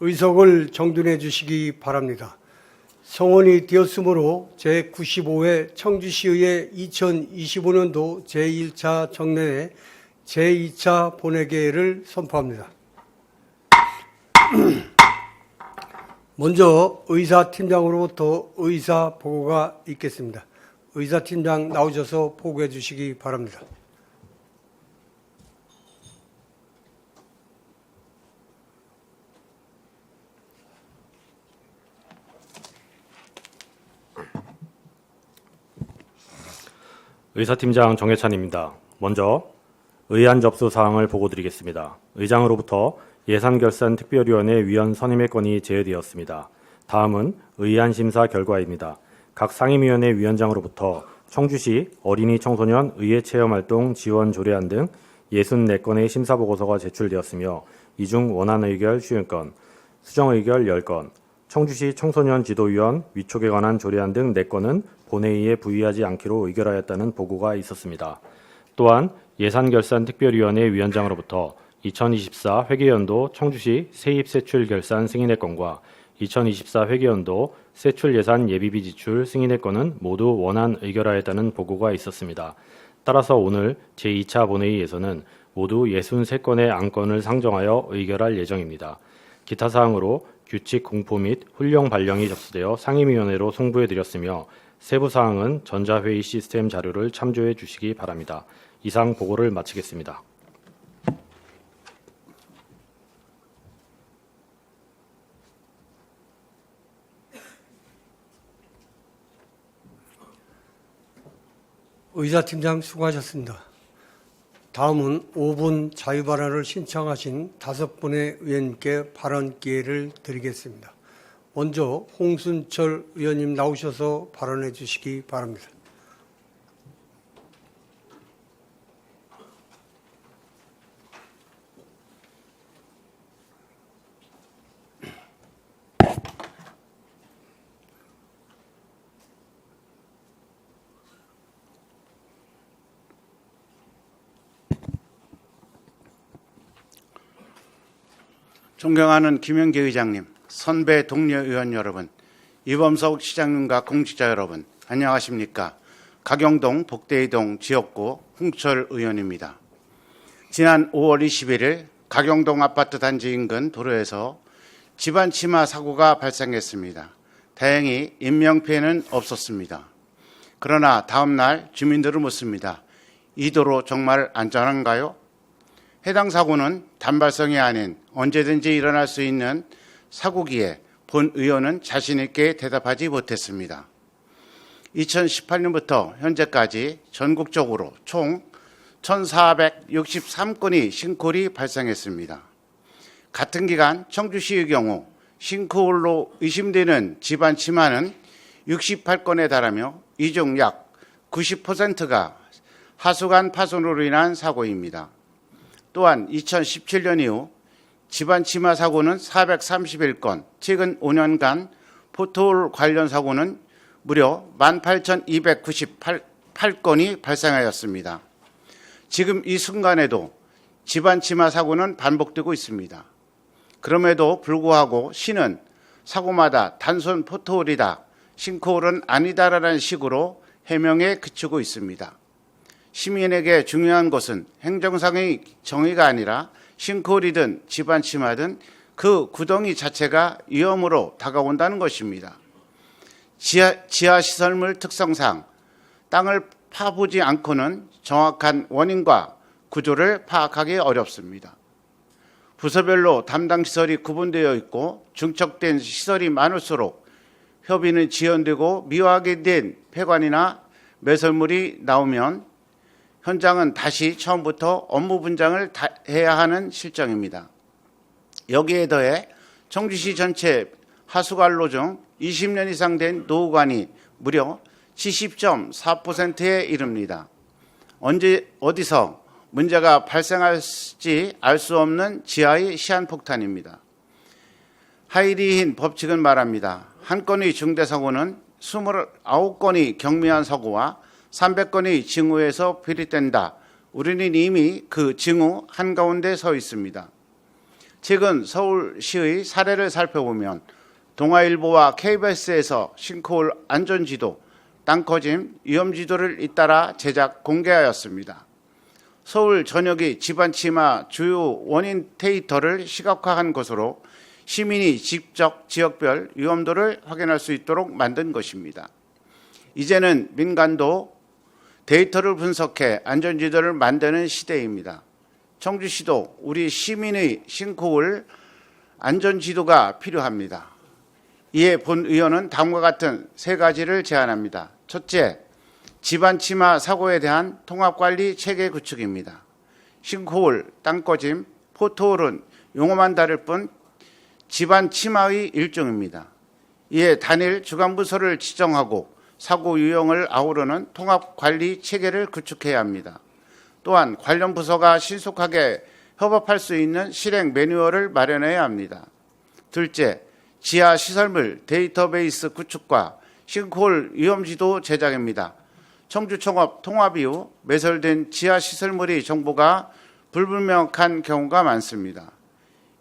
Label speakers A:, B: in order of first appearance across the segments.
A: 의석을 정돈해 주시기 바랍니다. 성원이 되었으므로 제95회 청주시의회 2025년도 제1차 정례회 제2차 본회계를 선포합니다. 먼저 의사팀장으로부터 의사 보고가 있겠습니다. 의사팀장 나오셔서 보고해 주시기 바랍니다.
B: 의사팀장 정해찬입니다. 먼저 의안 접수 사항을 보고드리겠습니다. 의장으로부터 예산결산특별위원회 위원 선임의 건이 제외되었습니다. 다음은 의안 심사 결과입니다. 각 상임위원회 위원장으로부터 청주시 어린이 청소년 의회체험활동 지원 조례안 등 64건의 심사보고서가 제출되었으며 이 중 원안의결 50건, 수정의결 10건, 청주시 청소년 지도위원 위촉에 관한 조례안 등 4건은 본회의에 부의하지 않기로 의결하였다는 보고가 있었습니다. 또한 예산결산특별위원회 위원장으로부터 2024 회계연도 청주시 세입세출 결산 승인의 건과 2024 회계연도 세출예산 예비비 지출 승인의 건은 모두 원안 의결하였다는 보고가 있었습니다. 따라서 오늘 제2차 본회의에서는 모두 63건의 안건을 상정하여 의결할 예정입니다. 기타 사항으로 규칙 공포 및 훈령 발령이 접수되어 상임위원회로 송부해드렸으며 세부 사항은 전자회의 시스템 자료를 참조해 주시기 바랍니다. 이상 보고를 마치겠습니다.
A: 의사팀장 수고하셨습니다. 다음은 5분 자유발언을 신청하신 5분의 의원님께 발언 기회를 드리겠습니다. 먼저 홍순철 의원님 나오셔서 발언해 주시기 바랍니다.
C: 존경하는 김영기 의장님, 선배 동료 의원 여러분, 이범석 시장님과 공직자 여러분, 안녕하십니까? 가경동 복대이동 지역구 홍철 의원입니다. 지난 5월 21일 가경동 아파트 단지 인근 도로에서 집안 치마 사고가 발생했습니다. 다행히 인명피해는 없었습니다. 그러나 다음 날 주민들은 묻습니다. 이 도로 정말 안전한가요? 해당 사고는 단발성이 아닌 언제든지 일어날 수 있는 사고기에 본 의원은 자신 있게 대답하지 못했습니다. 2018년부터 현재까지 전국적으로 총 1,463건의 싱크홀이 발생했습니다. 같은 기간 청주시의 경우 싱크홀로 의심되는 집안 치마는 68건에 달하며 이 중 약 90%가 하수관 파손으로 인한 사고입니다. 또한 2017년 이후 집안 치마 사고는 431건, 최근 5년간 포트홀 관련 사고는 무려 18,298건이 발생하였습니다. 지금 이 순간에도 집안 치마 사고는 반복되고 있습니다. 그럼에도 불구하고 시는 사고마다 단순 포트홀이다, 싱크홀은 아니다라는 식으로 해명에 그치고 있습니다. 시민에게 중요한 것은 행정상의 정의가 아니라 싱크홀이든 집안 치마든 그 구덩이 자체가 위험으로 다가온다는 것입니다. 지하시설물 특성상 땅을 파보지 않고는 정확한 원인과 구조를 파악하기 어렵습니다. 부서별로 담당 시설이 구분되어 있고 중첩된 시설이 많을수록 협의는 지연되고 미화하게 된 폐관이나 매설물이 나오면 현장은 다시 처음부터 업무 분장을 해야 하는 실정입니다. 여기에 더해 청주시 전체 하수관로 중 20년 이상 된 노후관이 무려 70.4%에 이릅니다. 언제 어디서 문제가 발생할지 알 수 없는 지하의 시한폭탄입니다. 하이리힌 법칙은 말합니다. 한 건의 중대사고는 29건의 경미한 사고와 300건의 징후에서 비롯된다. 우리는 이미 그 징후 한가운데 서 있습니다. 최근 서울시의 사례를 살펴보면 동아일보와 KBS에서 싱크홀 안전지도, 땅커짐, 위험지도를 잇따라 제작 공개하였습니다. 서울 전역이 집안침하 주요 원인 데이터를 시각화한 것으로 시민이 직접 지역별 위험도를 확인할 수 있도록 만든 것입니다. 이제는 민간도 데이터를 분석해 안전지도를 만드는 시대입니다. 청주시도 우리 시민의 싱크홀 안전지도가 필요합니다. 이에 본 의원은 다음과 같은 세 가지를 제안합니다. 첫째, 집안 침하 사고에 대한 통합관리 체계 구축입니다. 싱크홀, 땅꺼짐, 포트홀은 용어만 다를 뿐 집안 침하의 일종입니다. 이에 단일 주관부서를 지정하고 사고 유형을 아우르는 통합관리 체계를 구축해야 합니다. 또한 관련 부서가 신속하게 협업할 수 있는 실행 매뉴얼을 마련해야 합니다. 둘째, 지하 시설물 데이터베이스 구축과 싱크홀 위험지도 제작입니다. 청주청업 통합 이후 매설된 지하 시설물의 정보가 불분명한 경우가 많습니다.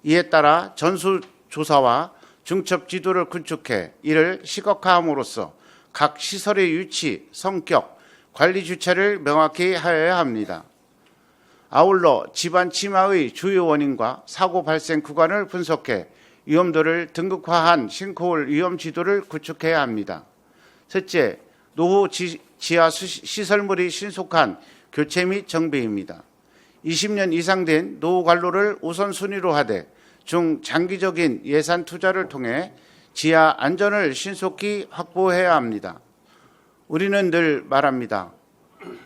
C: 이에 따라 전수조사와 중첩지도를 구축해 이를 시각화함으로써 각 시설의 위치, 성격, 관리 주체를 명확히 하여야 합니다. 아울러 집안 침하의 주요 원인과 사고 발생 구간을 분석해 위험도를 등급화한 싱크홀 위험 지도를 구축해야 합니다. 셋째, 노후 지하 시설물이 신속한 교체 및 정비입니다. 20년 이상 된 노후 관로를 우선순위로 하되 중장기적인 예산 투자를 통해 지하 안전을 신속히 확보해야 합니다. 우리는 늘 말합니다.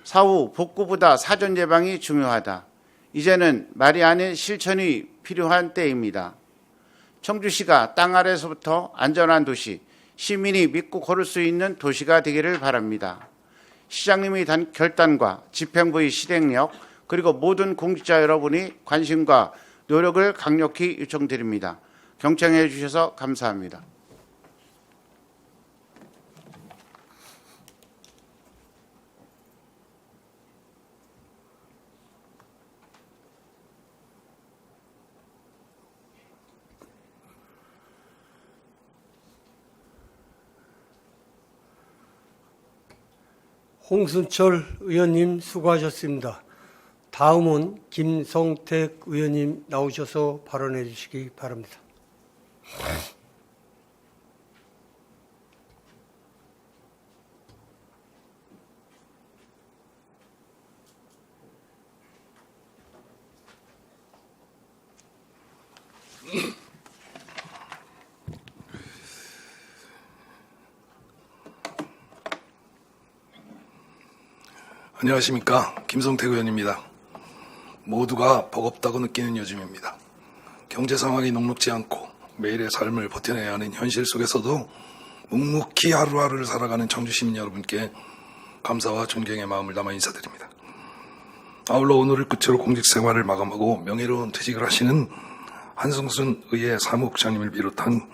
C: 사후 복구보다 사전 예방이 중요하다. 이제는 말이 아닌 실천이 필요한 때입니다. 청주시가 땅 아래서부터 안전한 도시, 시민이 믿고 걸을 수 있는 도시가 되기를 바랍니다. 시장님의 결단과 집행부의 실행력, 그리고 모든 공직자 여러분이 관심과 노력을 강력히 요청드립니다. 경청해 주셔서 감사합니다.
A: 홍순철 의원님 수고하셨습니다. 다음은 김성택 의원님 나오셔서 발언해 주시기 바랍니다.
D: 안녕하십니까. 김성택 의원입니다. 모두가 버겁다고 느끼는 요즘입니다. 경제 상황이 녹록지 않고 매일의 삶을 버텨내야 하는 현실 속에서도 묵묵히 하루하루를 살아가는 청주 시민 여러분께 감사와 존경의 마음을 담아 인사드립니다. 아울러 오늘을 끝으로 공직 생활을 마감하고 명예로운 퇴직을 하시는 한승순 의회 사무국장님을 비롯한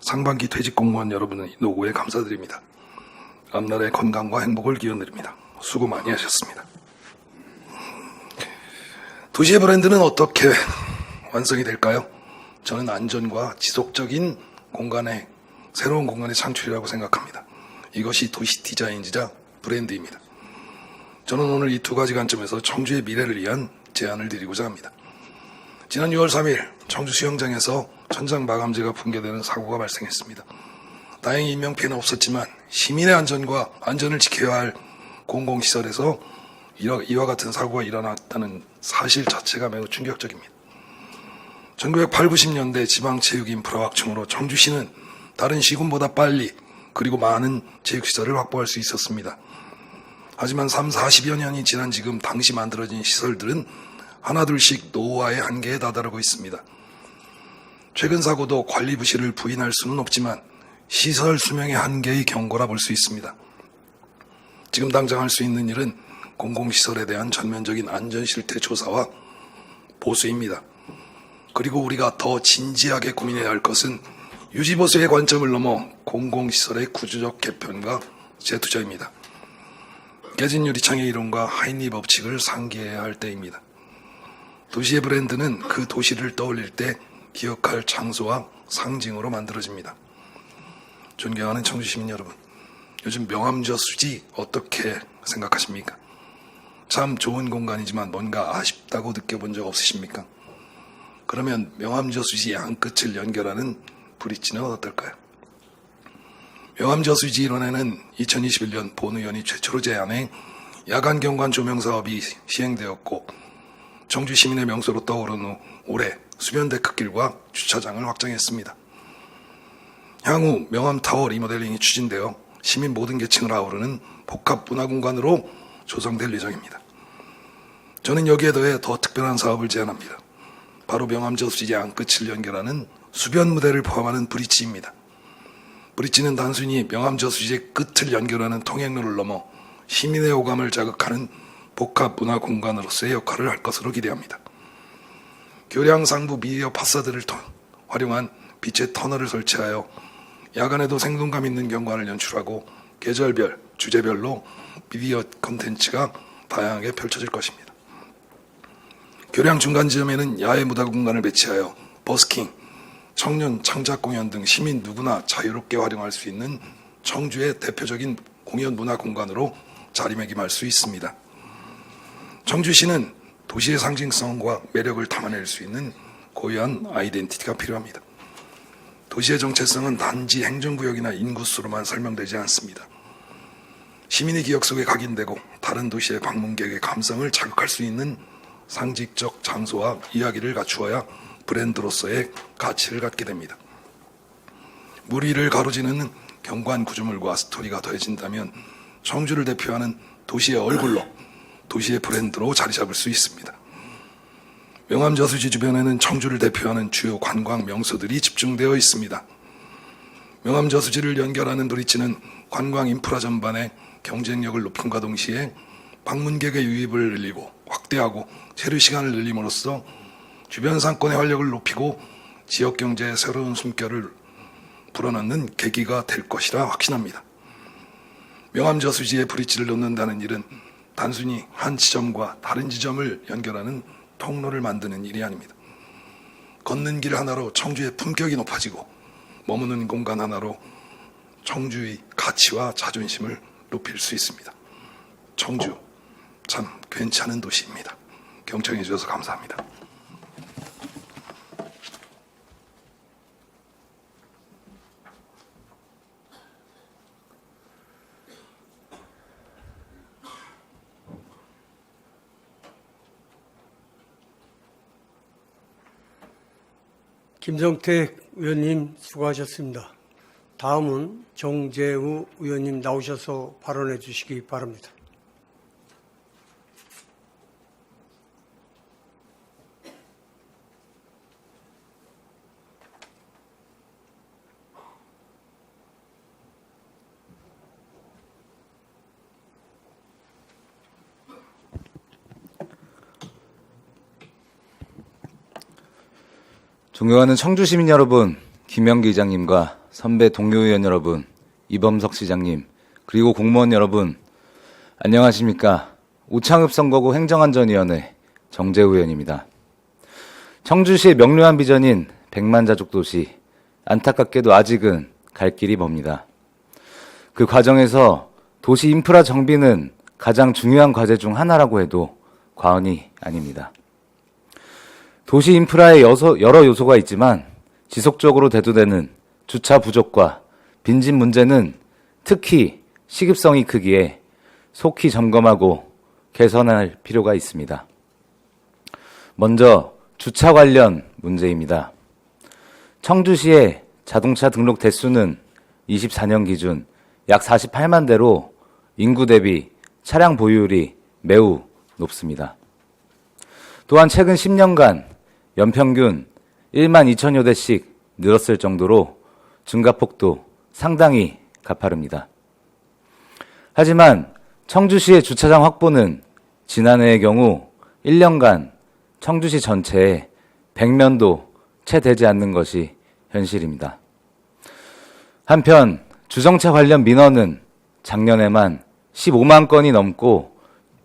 D: 상반기 퇴직 공무원 여러분의 노고에 감사드립니다. 앞날의 건강과 행복을 기원드립니다. 수고 많이 하셨습니다. 도시의 브랜드는 어떻게 완성이 될까요? 저는 안전과 지속적인 공간의 새로운 공간의 창출이라고 생각합니다. 이것이 도시 디자인이자 브랜드입니다. 저는 오늘 이 두 가지 관점에서 청주의 미래를 위한 제안을 드리고자 합니다. 지난 6월 3일 청주 수영장에서 천장 마감재가 붕괴되는 사고가 발생했습니다. 다행히 인명피해는 없었지만 시민의 안전과 안전을 지켜야 할 공공시설에서 이와 같은 사고가 일어났다는 사실 자체가 매우 충격적입니다. 1980, 90년대 지방체육 인프라 확충으로 청주시는 다른 시군보다 빨리 그리고 많은 체육시설을 확보할 수 있었습니다. 하지만 40여 년이 지난 지금 당시 만들어진 시설들은 하나둘씩 노후화의 한계에 다다르고 있습니다. 최근 사고도 관리 부실을 부인할 수는 없지만 시설 수명의 한계의 경고라 볼 수 있습니다. 지금 당장 할 수 있는 일은 공공시설에 대한 전면적인 안전실태 조사와 보수입니다. 그리고 우리가 더 진지하게 고민해야 할 것은 유지보수의 관점을 넘어 공공시설의 구조적 개편과 재투자입니다. 깨진 유리창의 이론과 하이니 법칙을 상기해야 할 때입니다. 도시의 브랜드는 그 도시를 떠올릴 때 기억할 장소와 상징으로 만들어집니다. 존경하는 청주 시민 여러분, 요즘 명암저수지 어떻게 생각하십니까? 참 좋은 공간이지만 뭔가 아쉽다고 느껴본 적 없으십니까? 그러면 명암저수지 양끝을 연결하는 브릿지는 어떨까요? 명암저수지 일원에는 2021년 본 의원이 최초로 제안해 야간 경관 조명 사업이 시행되었고, 청주 시민의 명소로 떠오른 후 올해 수변 데크길과 주차장을 확장했습니다. 향후 명암타워 리모델링이 추진되어 시민 모든 계층을 아우르는 복합 문화공간으로 조성될 예정입니다. 저는 여기에 더해 더 특별한 사업을 제안합니다. 바로 명암저수지 양끝을 연결하는 수변 무대를 포함하는 브릿지입니다. 브릿지는 단순히 명암저수지의 끝을 연결하는 통행로를 넘어 시민의 오감을 자극하는 복합 문화 공간으로서의 역할을 할 것으로 기대합니다. 교량 상부 미디어 파사드를 활용한 빛의 터널을 설치하여 야간에도 생동감 있는 경관을 연출하고 계절별, 주제별로 미디어 콘텐츠가 다양하게 펼쳐질 것입니다. 교량 중간 지점에는 야외 무대 공간을 배치하여 버스킹, 청년 창작 공연 등 시민 누구나 자유롭게 활용할 수 있는 청주의 대표적인 공연 문화 공간으로 자리매김할 수 있습니다. 청주시는 도시의 상징성과 매력을 담아낼 수 있는 고유한 아이덴티티가 필요합니다. 도시의 정체성은 단지 행정구역이나 인구수로만 설명되지 않습니다. 시민의 기억 속에 각인되고 다른 도시의 방문객의 감성을 자극할 수 있는 상징적 장소와 이야기를 갖추어야 브랜드로서의 가치를 갖게 됩니다. 물 위를 가로지르는 경관 구조물과 스토리가 더해진다면 청주를 대표하는 도시의 얼굴로, 도시의 브랜드로 자리 잡을 수 있습니다. 명암저수지 주변에는 청주를 대표하는 주요 관광 명소들이 집중되어 있습니다. 명암저수지를 연결하는 브릿지는 관광 인프라 전반의 경쟁력을 높임과 동시에 방문객의 유입을 늘리고 확대하고 체류 시간을 늘림으로써 주변 상권의 활력을 높이고 지역 경제의 새로운 숨결을 불어넣는 계기가 될 것이라 확신합니다. 명암저수지에 브릿지를 놓는다는 일은 단순히 한 지점과 다른 지점을 연결하는 통로를 만드는 일이 아닙니다. 걷는 길 하나로 청주의 품격이 높아지고 머무는 공간 하나로 청주의 가치와 자존심을 높일 수 있습니다. 청주, 참 괜찮은 도시입니다. 경청해 주셔서 감사합니다.
A: 김성택 의원님 수고하셨습니다. 다음은 정재우 의원님 나오셔서 발언해 주시기 바랍니다.
E: 존경하는 청주 시민 여러분, 김영기 의장님과 선배 동료 의원 여러분, 이범석 시장님, 그리고 공무원 여러분, 안녕하십니까? 오창읍 선거구 행정안전위원회 정재우 의원입니다. 청주시의 명료한 비전인 100만 자족 도시, 안타깝게도 아직은 갈 길이 멉니다. 그 과정에서 도시 인프라 정비는 가장 중요한 과제 중 하나라고 해도 과언이 아닙니다. 도시 인프라에 여러 요소가 있지만 지속적으로 대두되는 주차 부족과 빈집 문제는 특히 시급성이 크기에 속히 점검하고 개선할 필요가 있습니다. 먼저 주차 관련 문제입니다. 청주시의 자동차 등록 대수는 24년 기준 약 48만 대로 인구 대비 차량 보유율이 매우 높습니다. 또한 최근 10년간 연평균 1만 2천여 대씩 늘었을 정도로 증가폭도 상당히 가파릅니다. 하지만 청주시의 주차장 확보는 지난해의 경우 1년간 청주시 전체에 100면도 채 되지 않는 것이 현실입니다. 한편 주정차 관련 민원은 작년에만 15만 건이 넘고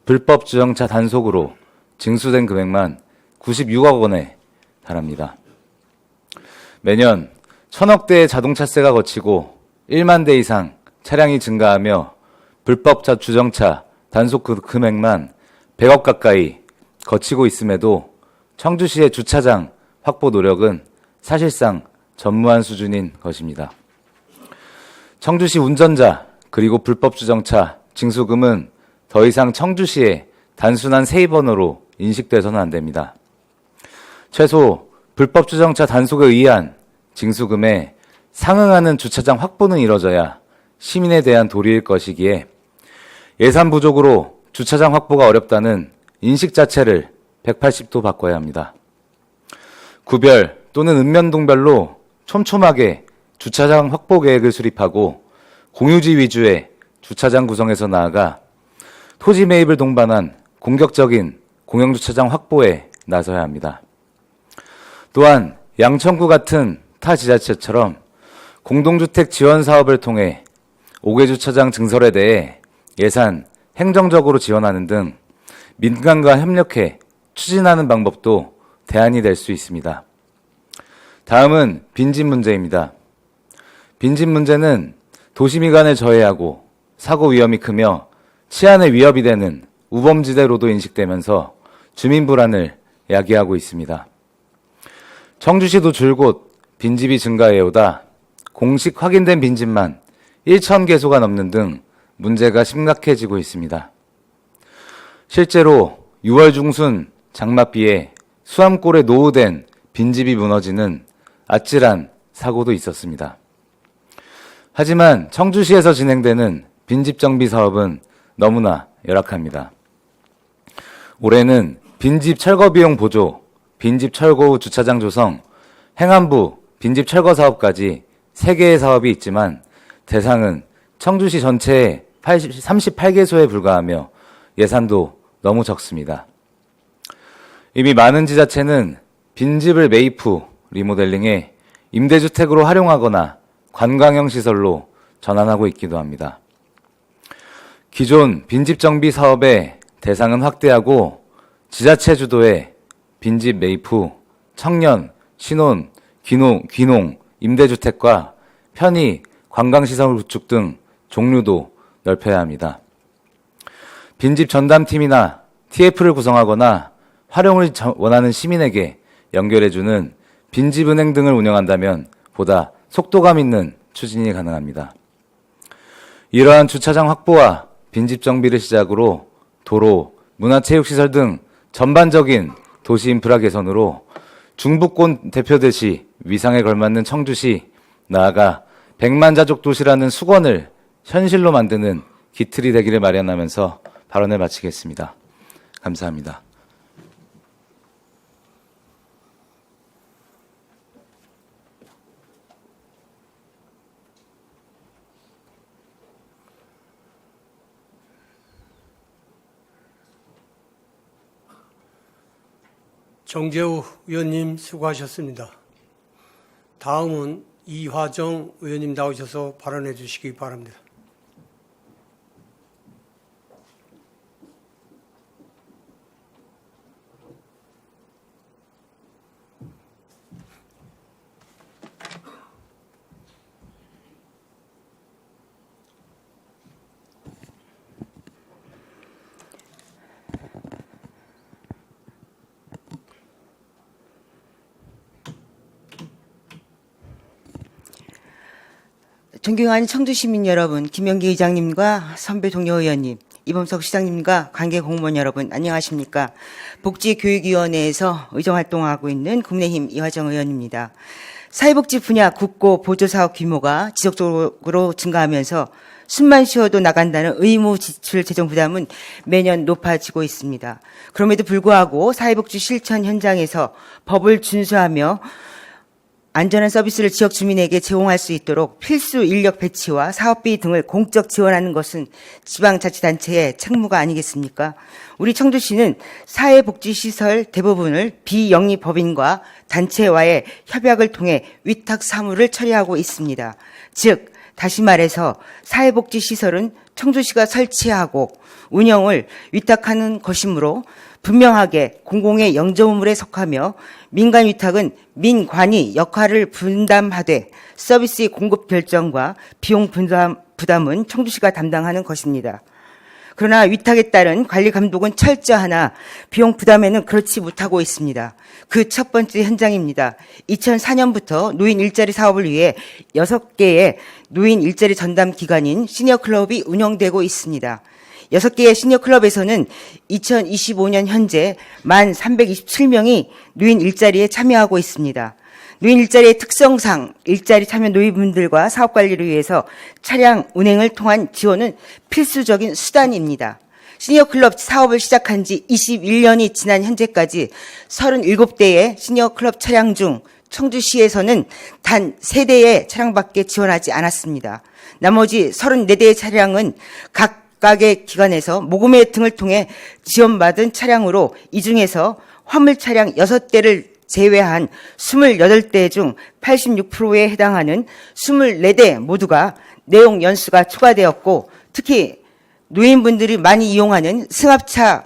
E: 불법 주정차 단속으로 징수된 금액만 96억 원에 달합니다. 매년 1,000억 대의 자동차세가 거치고 1만 대 이상 차량이 증가하며 불법 주정차 단속 금액만 100억 가까이 거치고 있음에도 청주시의 주차장 확보 노력은 사실상 전무한 수준인 것입니다. 청주시 운전자 그리고 불법 주정차 징수금은 더 이상 청주시의 단순한 세입번호로 인식돼서는 안 됩니다. 최소 불법 주정차 단속에 의한 징수금에 상응하는 주차장 확보는 이뤄져야 시민에 대한 도리일 것이기에 예산 부족으로 주차장 확보가 어렵다는 인식 자체를 180도 바꿔야 합니다. 구별 또는 읍면동별로 촘촘하게 주차장 확보 계획을 수립하고 공유지 위주의 주차장 구성에서 나아가 토지 매입을 동반한 공격적인 공영주차장 확보에 나서야 합니다. 또한 양천구 같은 타 지자체처럼 공동주택 지원 사업을 통해 5개 주차장 증설에 대해 예산, 행정적으로 지원하는 등 민간과 협력해 추진하는 방법도 대안이 될 수 있습니다. 다음은 빈집 문제입니다. 빈집 문제는 도시미관을 저해하고 사고 위험이 크며 치안에 위협이 되는 우범지대로도 인식되면서 주민 불안을 야기하고 있습니다. 청주시도 줄곧 빈집이 증가해오다 공식 확인된 빈집만 1,000개소가 넘는 등 문제가 심각해지고 있습니다. 실제로 6월 중순 장맛비에 수암골에 노후된 빈집이 무너지는 아찔한 사고도 있었습니다. 하지만 청주시에서 진행되는 빈집 정비 사업은 너무나 열악합니다. 올해는 빈집 철거 비용 보조, 빈집 철거 후 주차장 조성, 행안부 빈집 철거 사업까지 3개의 사업이 있지만 대상은 청주시 전체의 38개소에 불과하며 예산도 너무 적습니다. 이미 많은 지자체는 빈집을 매입 후 리모델링해 임대주택으로 활용하거나 관광형 시설로 전환하고 있기도 합니다. 기존 빈집 정비 사업의 대상은 확대하고 지자체 주도의 빈집 매입 후 청년, 신혼, 귀농, 임대주택과 편의, 관광시설 구축 등 종류도 넓혀야 합니다. 빈집 전담팀이나 TF를 구성하거나 활용을 원하는 시민에게 연결해주는 빈집은행 등을 운영한다면 보다 속도감 있는 추진이 가능합니다. 이러한 주차장 확보와 빈집 정비를 시작으로 도로, 문화체육시설 등 전반적인 도시 인프라 개선으로 중부권 대표도시 위상에 걸맞는 청주시, 나아가 100만자족 도시라는 수건을 현실로 만드는 기틀이 되기를 마련하면서 발언을 마치겠습니다. 감사합니다.
A: 정재우 의원님 수고하셨습니다. 다음은 이화정 의원님 나오셔서 발언해 주시기 바랍니다.
F: 존경하는 청주시민 여러분, 김영기 의장님과 선배 동료 의원님, 이범석 시장님과 관계 공무원 여러분, 안녕하십니까? 복지교육위원회에서 의정활동하고 있는 국민의힘 이화정 의원입니다. 사회복지 분야 국고 보조사업 규모가 지속적으로 증가하면서 숨만 쉬어도 나간다는 의무 지출 재정 부담은 매년 높아지고 있습니다. 그럼에도 불구하고 사회복지 실천 현장에서 법을 준수하며 안전한 서비스를 지역 주민에게 제공할 수 있도록 필수 인력 배치와 사업비 등을 공적 지원하는 것은 지방자치단체의 책무가 아니겠습니까? 우리 청주시는 사회복지시설 대부분을 비영리법인과 단체와의 협약을 통해 위탁 사무를 처리하고 있습니다. 즉 다시 말해서 사회복지시설은 청주시가 설치하고 운영을 위탁하는 것이므로 분명하게 공공의 영조물에 속하며 민간 위탁은 민관이 역할을 분담하되 서비스의 공급 결정과 비용 부담은 청주시가 담당하는 것입니다. 그러나 위탁에 따른 관리 감독은 철저하나 비용 부담에는 그렇지 못하고 있습니다. 그 첫 번째 현장입니다. 2004년부터 노인 일자리 사업을 위해 6개의 노인 일자리 전담 기관인 시니어 클럽이 운영되고 있습니다. 6개의 시니어 클럽에서는 2025년 현재 만 327명이 노인 일자리에 참여하고 있습니다. 노인 일자리의 특성상 일자리 참여 노인분들과 사업 관리를 위해서 차량 운행을 통한 지원은 필수적인 수단입니다. 시니어 클럽 사업을 시작한 지 21년이 지난 현재까지 37대의 시니어 클럽 차량 중 청주시에서는 단 3대의 차량밖에 지원하지 않았습니다. 나머지 34대의 차량은 각각의 기관에서 모금의 등을 통해 지원받은 차량으로 이 중에서 화물 차량 6대를 제외한 28대 중 86%에 해당하는 24대 모두가 내용 연수가 초과되었고, 특히 노인분들이 많이 이용하는 승합차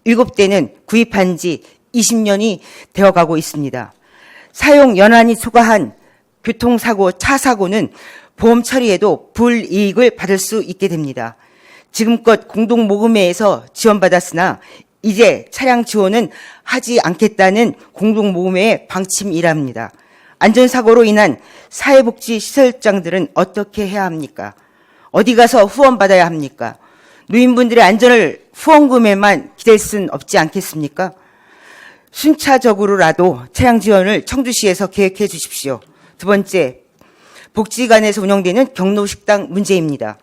F: 7대는 구입한 지 20년이 되어가고 있습니다. 사용 연한이 초과한 교통사고, 차사고는 보험 처리에도 불이익을 받을 수 있게 됩니다. 지금껏 공동모금회에서 지원받았으나 이제 차량 지원은 하지 않겠다는 공동모금회의 방침이랍니다. 안전사고로 인한 사회복지시설장들은 어떻게 해야 합니까? 어디 가서 후원받아야 합니까? 노인분들의 안전을 후원금에만 기댈 순 없지 않겠습니까? 순차적으로라도 차량 지원을 청주시에서 계획해 주십시오. 두 번째, 복지관에서 운영되는 경로식당 문제입니다.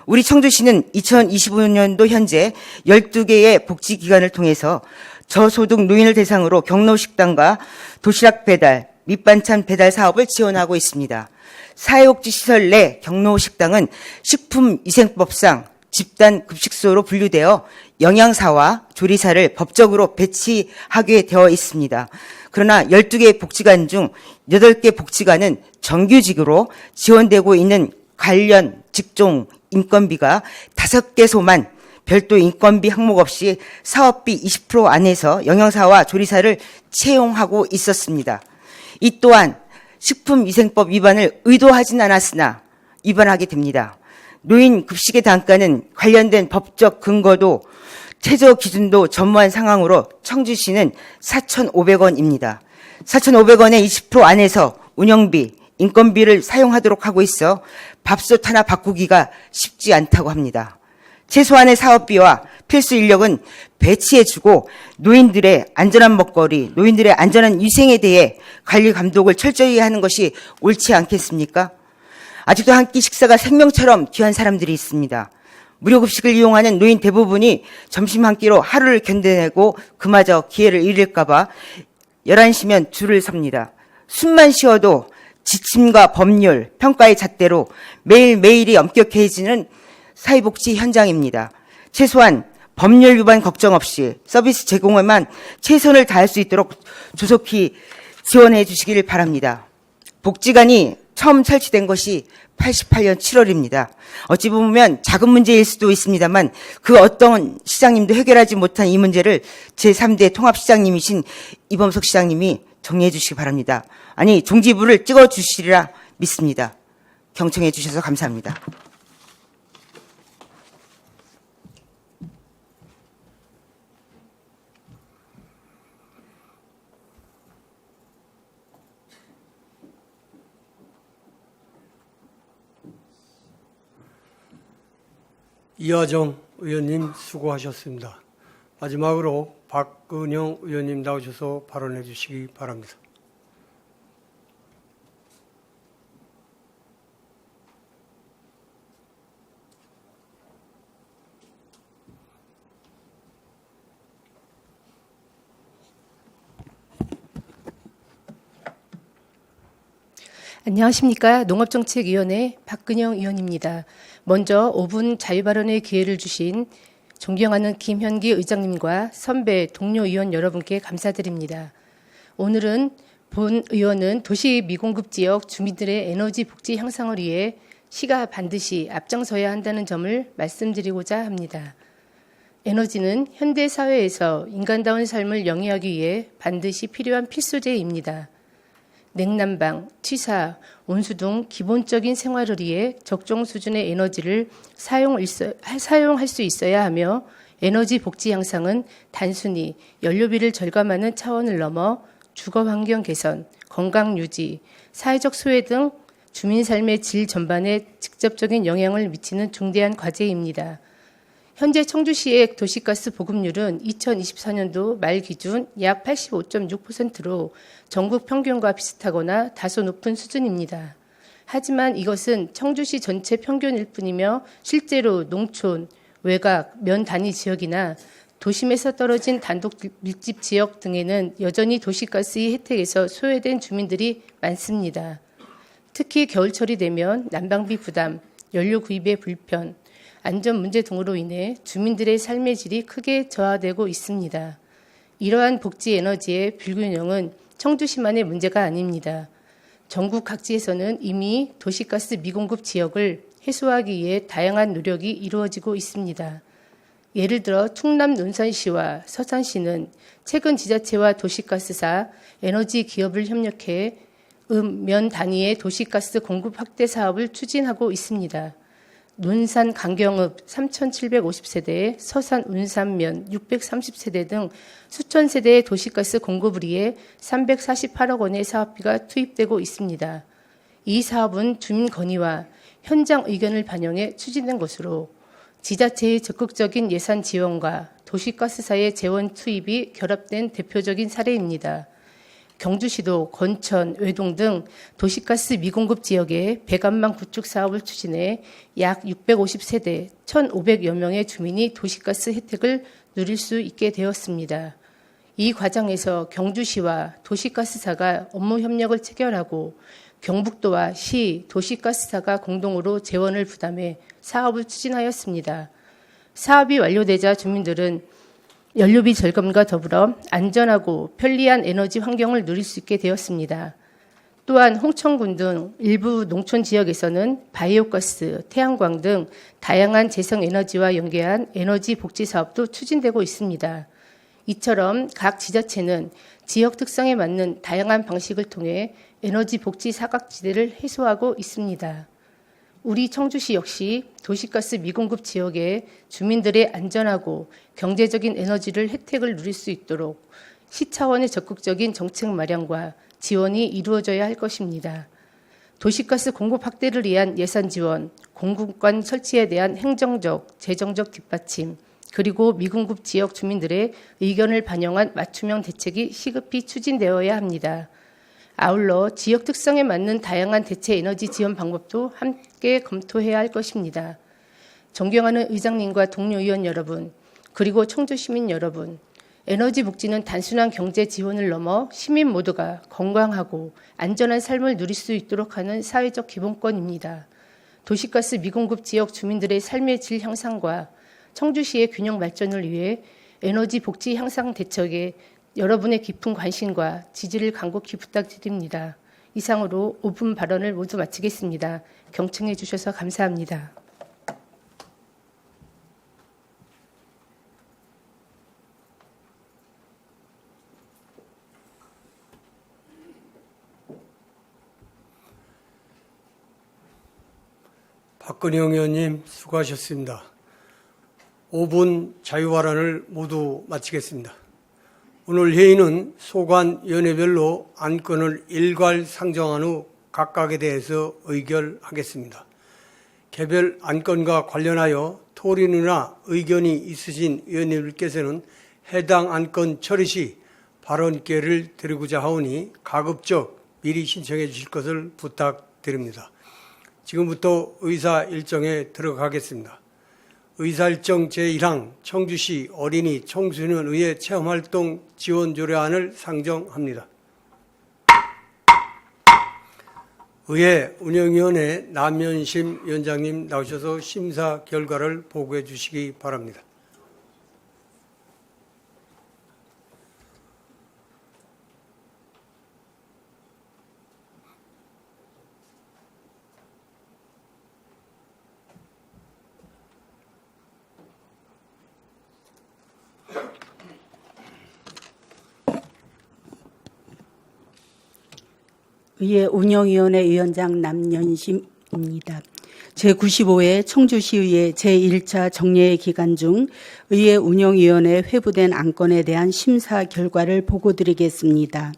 F: 우리 청주시는 2025년도 현재 12개의 복지기관을 통해서 저소득 노인을 대상으로 경로식당과 도시락 배달, 밑반찬 배달 사업을 지원하고 있습니다. 사회복지시설 내 경로식당은 식품위생법상 집단급식소로 분류되어 영양사와 조리사를 법적으로 배치하게 되어 있습니다. 그러나 12개 복지관 중 8개 복지관은 정규직으로 지원되고 있는 관련 직종 인건비가 5개소만 별도 인건비 항목 없이 사업비 20% 안에서 영양사와 조리사를 채용하고 있었습니다. 이 또한 식품위생법 위반을 의도하진 않았으나 위반하게 됩니다. 노인 급식의 단가는 관련된 법적 근거도 최저 기준도 전무한 상황으로 청주시는 4,500원입니다. 4,500원의 20% 안에서 운영비, 인건비를 사용하도록 하고 있어 밥솥 하나 바꾸기가 쉽지 않다고 합니다. 최소한의 사업비와 필수 인력은 배치해주고 노인들의 안전한 먹거리, 노인들의 안전한 위생에 대해 관리 감독을 철저히 하는 것이 옳지 않겠습니까? 아직도 한 끼 식사가 생명처럼 귀한 사람들이 있습니다. 무료급식을 이용하는 노인 대부분이 점심 한 끼로 하루를 견뎌내고 그마저 기회를 잃을까 봐 11시면 줄을 섭니다. 숨만 쉬어도 지침과 법률, 평가의 잣대로 매일매일이 엄격해지는 사회복지 현장입니다. 최소한 법률 위반 걱정 없이 서비스 제공에만 최선을 다할 수 있도록 조속히 지원해 주시길 바랍니다. 복지관이 처음 설치된 것이 88년 7월입니다. 어찌 보면 작은 문제일 수도 있습니다만 그 어떤 시장님도 해결하지 못한 이 문제를 제3대 통합시장님이신 이범석 시장님이 정리해 주시기 바랍니다. 아니 종지부를 찍어주시리라 믿습니다. 경청해 주셔서 감사합니다.
A: 이화정 의원님 수고하셨습니다. 마지막으로 박근영 의원님 나오셔서 발언해 주시기 바랍니다.
G: 안녕하십니까. 농업정책위원회 박근영 의원입니다. 먼저 5분 자유발언의 기회를 주신 존경하는 김현기 의장님과 선배 동료 의원 여러분께 감사드립니다. 오늘은 본 의원은 도시 미공급 지역 주민들의 에너지 복지 향상을 위해 시가 반드시 앞장서야 한다는 점을 말씀드리고자 합니다. 에너지는 현대 사회에서 인간다운 삶을 영위하기 위해 반드시 필요한 필수제입니다. 냉난방, 취사, 온수 등 기본적인 생활을 위해 적정 수준의 에너지를 사용할 수 있어야 하며 에너지 복지 향상은 단순히 연료비를 절감하는 차원을 넘어 주거 환경 개선, 건강 유지, 사회적 소외 등 주민 삶의 질 전반에 직접적인 영향을 미치는 중대한 과제입니다. 현재 청주시의 도시가스 보급률은 2024년도 말 기준 약 85.6%로 전국 평균과 비슷하거나 다소 높은 수준입니다. 하지만 이것은 청주시 전체 평균일 뿐이며 실제로 농촌, 외곽, 면 단위 지역이나 도심에서 떨어진 단독 밀집 지역 등에는 여전히 도시가스의 혜택에서 소외된 주민들이 많습니다. 특히 겨울철이 되면 난방비 부담, 연료 구입의 불편, 안전 문제 등으로 인해 주민들의 삶의 질이 크게 저하되고 있습니다. 이러한 복지 에너지의 불균형은 청주시만의 문제가 아닙니다. 전국 각지에서는 이미 도시가스 미공급 지역을 해소하기 위해 다양한 노력이 이루어지고 있습니다. 예를 들어 충남 논산시와 서산시는 최근 지자체와 도시가스사, 에너지 기업을 협력해 면 단위의 도시가스 공급 확대 사업을 추진하고 있습니다. 논산 강경읍 3,750세대, 서산 운산면 630세대 등 수천 세대의 도시가스 공급을 위해 348억 원의 사업비가 투입되고 있습니다. 이 사업은 주민 건의와 현장 의견을 반영해 추진된 것으로 지자체의 적극적인 예산 지원과 도시가스사의 재원 투입이 결합된 대표적인 사례입니다. 경주시도 건천, 외동 등 도시가스 미공급 지역에 배관망 구축 사업을 추진해 약 650세대 1,500여 명의 주민이 도시가스 혜택을 누릴 수 있게 되었습니다. 이 과정에서 경주시와 도시가스사가 업무 협력을 체결하고 경북도와 시, 도시가스사가 공동으로 재원을 부담해 사업을 추진하였습니다. 사업이 완료되자 주민들은 연료비 절감과 더불어 안전하고 편리한 에너지 환경을 누릴 수 있게 되었습니다. 또한 홍천군 등 일부 농촌 지역에서는 바이오가스, 태양광 등 다양한 재생에너지와 연계한 에너지 복지 사업도 추진되고 있습니다. 이처럼 각 지자체는 지역 특성에 맞는 다양한 방식을 통해 에너지 복지 사각지대를 해소하고 있습니다. 우리 청주시 역시 도시가스 미공급 지역의 주민들의 안전하고 경제적인 에너지를 혜택을 누릴 수 있도록 시 차원의 적극적인 정책 마련과 지원이 이루어져야 할 것입니다. 도시가스 공급 확대를 위한 예산 지원, 공급관 설치에 대한 행정적, 재정적 뒷받침, 그리고 미공급 지역 주민들의 의견을 반영한 맞춤형 대책이 시급히 추진되어야 합니다. 아울러 지역 특성에 맞는 다양한 대체 에너지 지원 방법도 함께 검토해야 할 것입니다. 존경하는 의장님과 동료 의원 여러분, 그리고 청주 시민 여러분, 에너지 복지는 단순한 경제 지원을 넘어 시민 모두가 건강하고 안전한 삶을 누릴 수 있도록 하는 사회적 기본권입니다. 도시가스 미공급 지역 주민들의 삶의 질 향상과 청주시의 균형 발전을 위해 에너지 복지 향상 대책에 여러분의 깊은 관심과 지지를 간곡히 부탁드립니다. 이상으로 5분 발언을 모두 마치겠습니다. 경청해 주셔서 감사합니다.
A: 박근영 의원님 수고하셨습니다. 5분 자유발언을 모두 마치겠습니다. 오늘 회의는 소관위원회별로 안건을 일괄 상정한 후 각각에 대해서 의결하겠습니다. 개별 안건과 관련하여 토론이나 의견이 있으신 의원님들께서는 해당 안건 처리 시 발언 기회를 드리고자 하오니 가급적 미리 신청해 주실 것을 부탁드립니다. 지금부터 의사 일정에 들어가겠습니다. 의사일정 제1항 청주시 어린이 청소년의회 체험활동 지원 조례안을 상정합니다. 의회 운영위원회 남현심 위원장님 나오셔서 심사 결과를 보고해 주시기 바랍니다.
H: 의회 운영위원회 위원장 남연심입니다. 제95회 청주시의회 제1차 정례회 기간 중 의회 운영위원회 회부된 안건에 대한 심사 결과를 보고드리겠습니다.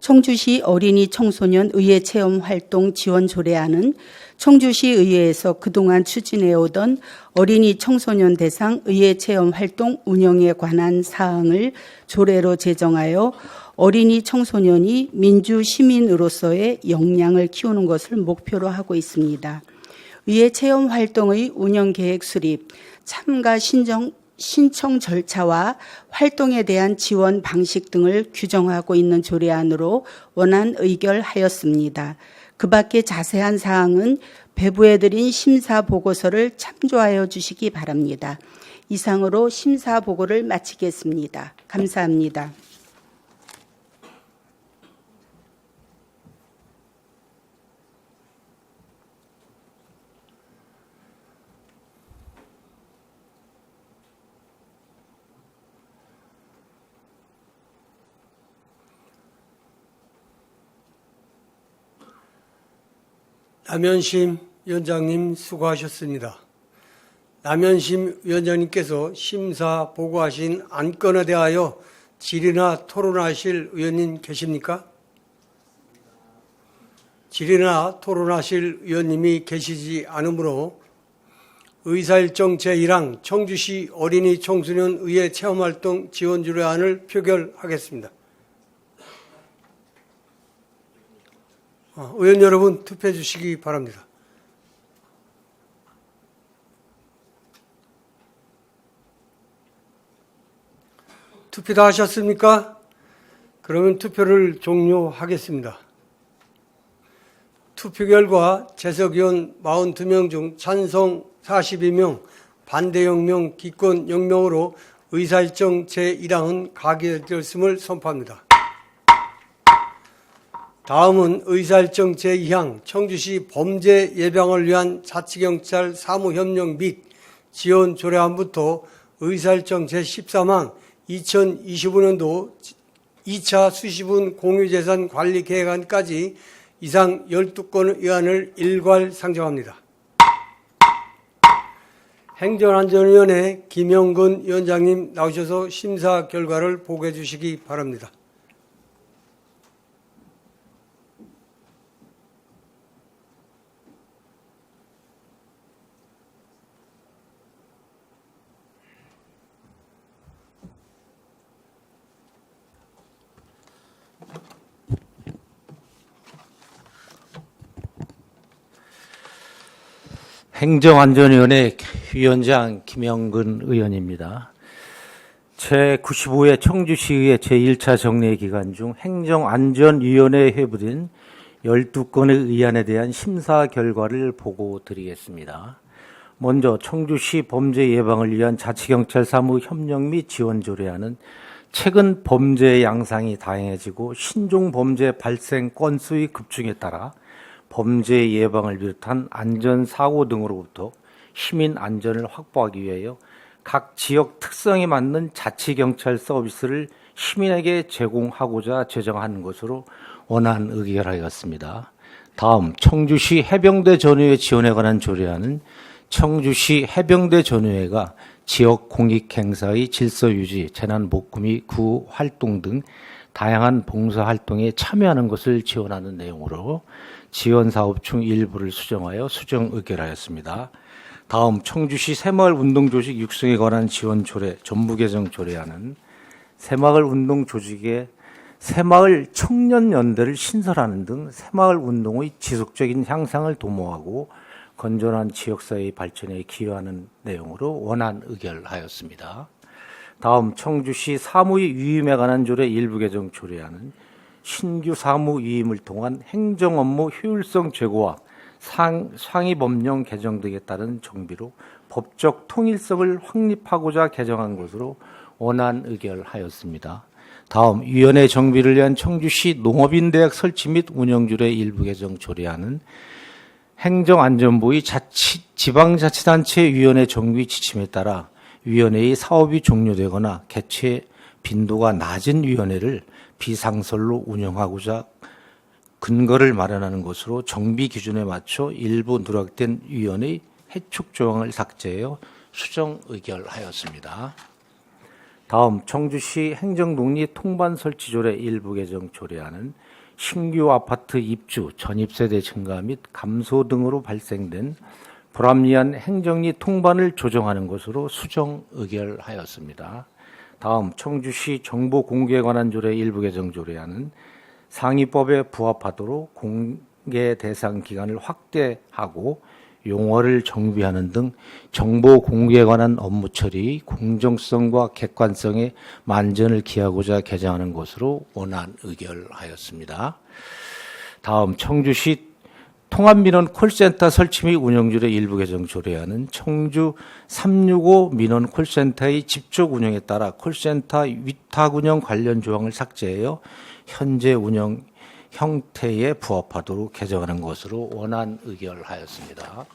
H: 청주시 어린이 청소년 의회 체험 활동 지원 조례안은 청주시 의회에서 그동안 추진해오던 어린이 청소년 대상 의회 체험 활동 운영에 관한 사항을 조례로 제정하여 어린이 청소년이 민주 시민으로서의 역량을 키우는 것을 목표로 하고 있습니다. 의회 체험 활동의 운영 계획 수립, 참가 신청 절차와 활동에 대한 지원 방식 등을 규정하고 있는 조례안으로 원안 의결하였습니다. 그 밖에 자세한 사항은 배부해드린 심사 보고서를 참조하여 주시기 바랍니다. 이상으로 심사 보고를 마치겠습니다. 감사합니다.
A: 남연심 위원장님 수고하셨습니다. 남연심 위원장님께서 심사 보고하신 안건에 대하여 질의나 토론하실 의원님 계십니까? 질의나 토론하실 의원님이 계시지 않으므로 의사일정 제1항 청주시 어린이 청소년 의회 체험활동 지원 조례안을 표결하겠습니다. 의원 여러분 투표해 주시기 바랍니다. 투표 다 하셨습니까? 그러면 투표를 종료하겠습니다. 투표 결과 재석위원 42명 중 찬성 42명, 반대 0명, 기권 0명으로 의사일정 제1항은 가결되었음을 선포합니다. 다음은 의사일정 제2항 청주시 범죄 예방을 위한 자치경찰 사무협력 및 지원 조례안부터 의사일정 제13항 2025년도 2차 수시분 공유재산 관리 계획안까지 이상 12건 의안을 일괄 상정합니다. 행정안전위원회 김영근 위원장님 나오셔서 심사 결과를 보고해 주시기 바랍니다.
I: 행정안전위원회 위원장 김영근 의원입니다. 제95회 청주시의회 제1차 정례 기간 중 행정안전위원회에 회부된 12건의 의안에 대한 심사 결과를 보고드리겠습니다. 먼저 청주시 범죄 예방을 위한 자치경찰 사무 협력 및 지원 조례안은 최근 범죄 양상이 다양해지고 신종 범죄 발생 건수의 급증에 따라 범죄 예방을 비롯한 안전사고 등으로부터 시민 안전을 확보하기 위하여 각 지역 특성에 맞는 자치경찰 서비스를 시민에게 제공하고자 제정한 것으로 원안 의결하였습니다. 다음 청주시 해병대 전우회 지원에 관한 조례안은 청주시 해병대 전우회가 지역 공익 행사의 질서 유지, 재난 복구 및 구호 활동 등 다양한 봉사 활동에 참여하는 것을 지원하는 내용으로 지원 사업 중 일부를 수정하여 수정 의결하였습니다. 다음 청주시 새마을 운동 조직 육성에 관한 지원 조례 전부 개정 조례안은 새마을 운동 조직의 새마을 청년연대를 신설하는 등 새마을 운동의 지속적인 향상을 도모하고 건전한 지역사회의 발전에 기여하는 내용으로 원안 의결하였습니다. 다음 청주시 사무위 위임에 관한 조례 일부 개정 조례안은 신규 사무 위임을 통한 행정업무 효율성 제고와 상위 법령 개정 등에 따른 정비로 법적 통일성을 확립하고자 개정한 것으로 원안 의결하였습니다. 다음 위원회 정비를 위한 청주시 농업인대학 설치 및 운영조례 일부 개정 조례안은 행정안전부의 지방자치단체위원회 정비 지침에 따라 위원회의 사업이 종료되거나 개최 빈도가 낮은 위원회를 비상설로 운영하고자 근거를 마련하는 것으로 정비 기준에 맞춰 일부 누락된 위원의 해축 조항을 삭제하여 수정 의결하였습니다. 다음 청주시 행정동리 통반 설치조례 일부 개정 조례안은 신규 아파트 입주, 전입세대 증가 및 감소 등으로 발생된 불합리한 행정리 통반을 조정하는 것으로 수정 의결하였습니다. 다음 청주시 정보 공개에 관한 조례 일부 개정 조례안은 상위법에 부합하도록 공개 대상 기간을 확대하고 용어를 정비하는 등 정보 공개에 관한 업무 처리, 공정성과 객관성에 만전을 기하고자 개정하는 것으로 원안 의결하였습니다. 다음 청주시 통합민원 콜센터 설치 및 운영조례 일부 개정 조례안은 청주 365 민원 콜센터의 직접 운영에 따라 콜센터 위탁 운영 관련 조항을 삭제하여 현재 운영 형태에 부합하도록 개정하는 것으로 원안 의결하였습니다.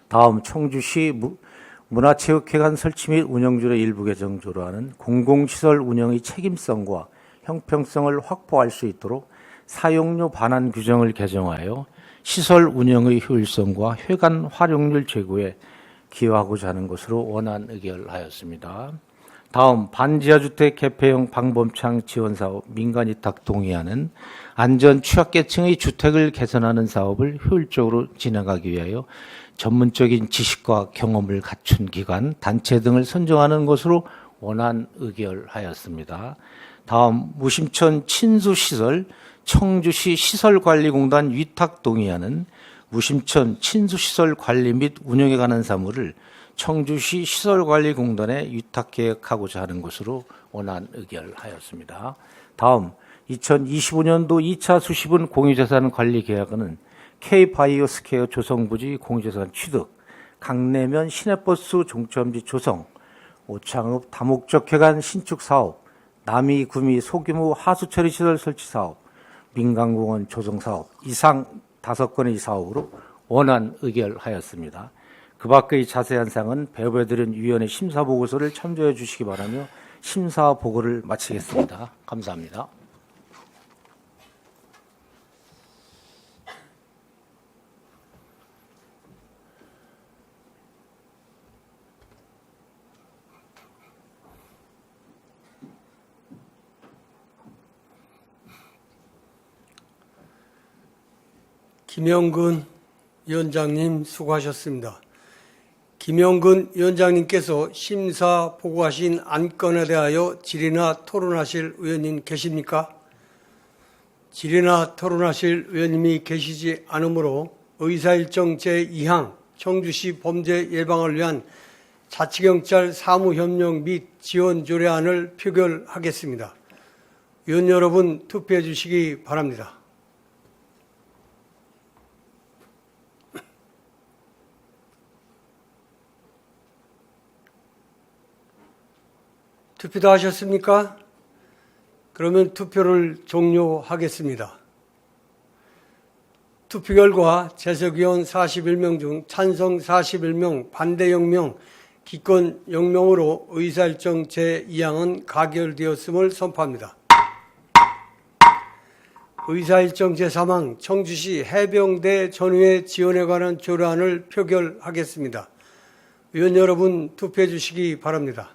I: 다음 청주시 문화체육회관 설치 및 운영조례 일부 개정 조례안은 공공시설 운영의 책임성과 형평성을 확보할 수 있도록 사용료 반환 규정을 개정하여 시설 운영의 효율성과 회관 활용률 제고에 기여하고자 하는 것으로 원안 의결하였습니다. 다음 반지하주택 개폐형 방범창 지원사업 민간위탁 동의안은 안전 취약계층의 주택을 개선하는 사업을 효율적으로 진행하기 위하여 전문적인 지식과 경험을 갖춘 기관, 단체 등을 선정하는 것으로 원안 의결하였습니다. 다음 무심천 친수시설 청주시 시설관리공단 위탁 동의안은 무심천 친수시설 관리 및 운영에 관한 사무를 청주시 시설관리공단에 위탁 계획하고자 하는 것으로 원안 의결하였습니다. 다음 2025년도 2차 수시분 공유재산 관리 계약은 K바이오스케어 조성부지 공유재산 취득, 강내면 시내버스 종점지 조성, 오창읍 다목적 회관 신축 사업, 남이 구미 소규모 하수처리 시설 설치 사업, 민간공원 조성 사업 이상 5건의 사업으로 원안 의결하였습니다. 그 밖의 자세한 사항은 배부해드린 위원회 심사보고서를 참조해 주시기 바라며 심사보고를 마치겠습니다. 감사합니다.
A: 김영근 위원장님 수고하셨습니다. 김영근 위원장님께서 심사 보고하신 안건에 대하여 질의나 토론하실 의원님 계십니까? 질의나 토론하실 의원님이 계시지 않으므로 의사일정 제2항 청주시 범죄 예방을 위한 자치경찰 사무협력 및 지원 조례안을 표결하겠습니다. 의원 여러분 투표해 주시기 바랍니다. 투표 다 하셨습니까? 그러면 투표를 종료하겠습니다. 투표 결과 재석위원 41명 중 찬성 41명, 반대 0명, 기권 0명으로 의사일정 제2항은 가결되었음을 선포합니다. 의사일정 제3항 청주시 해병대 전후의 지원에 관한 조례안을 표결하겠습니다. 의원 여러분 투표해 주시기 바랍니다.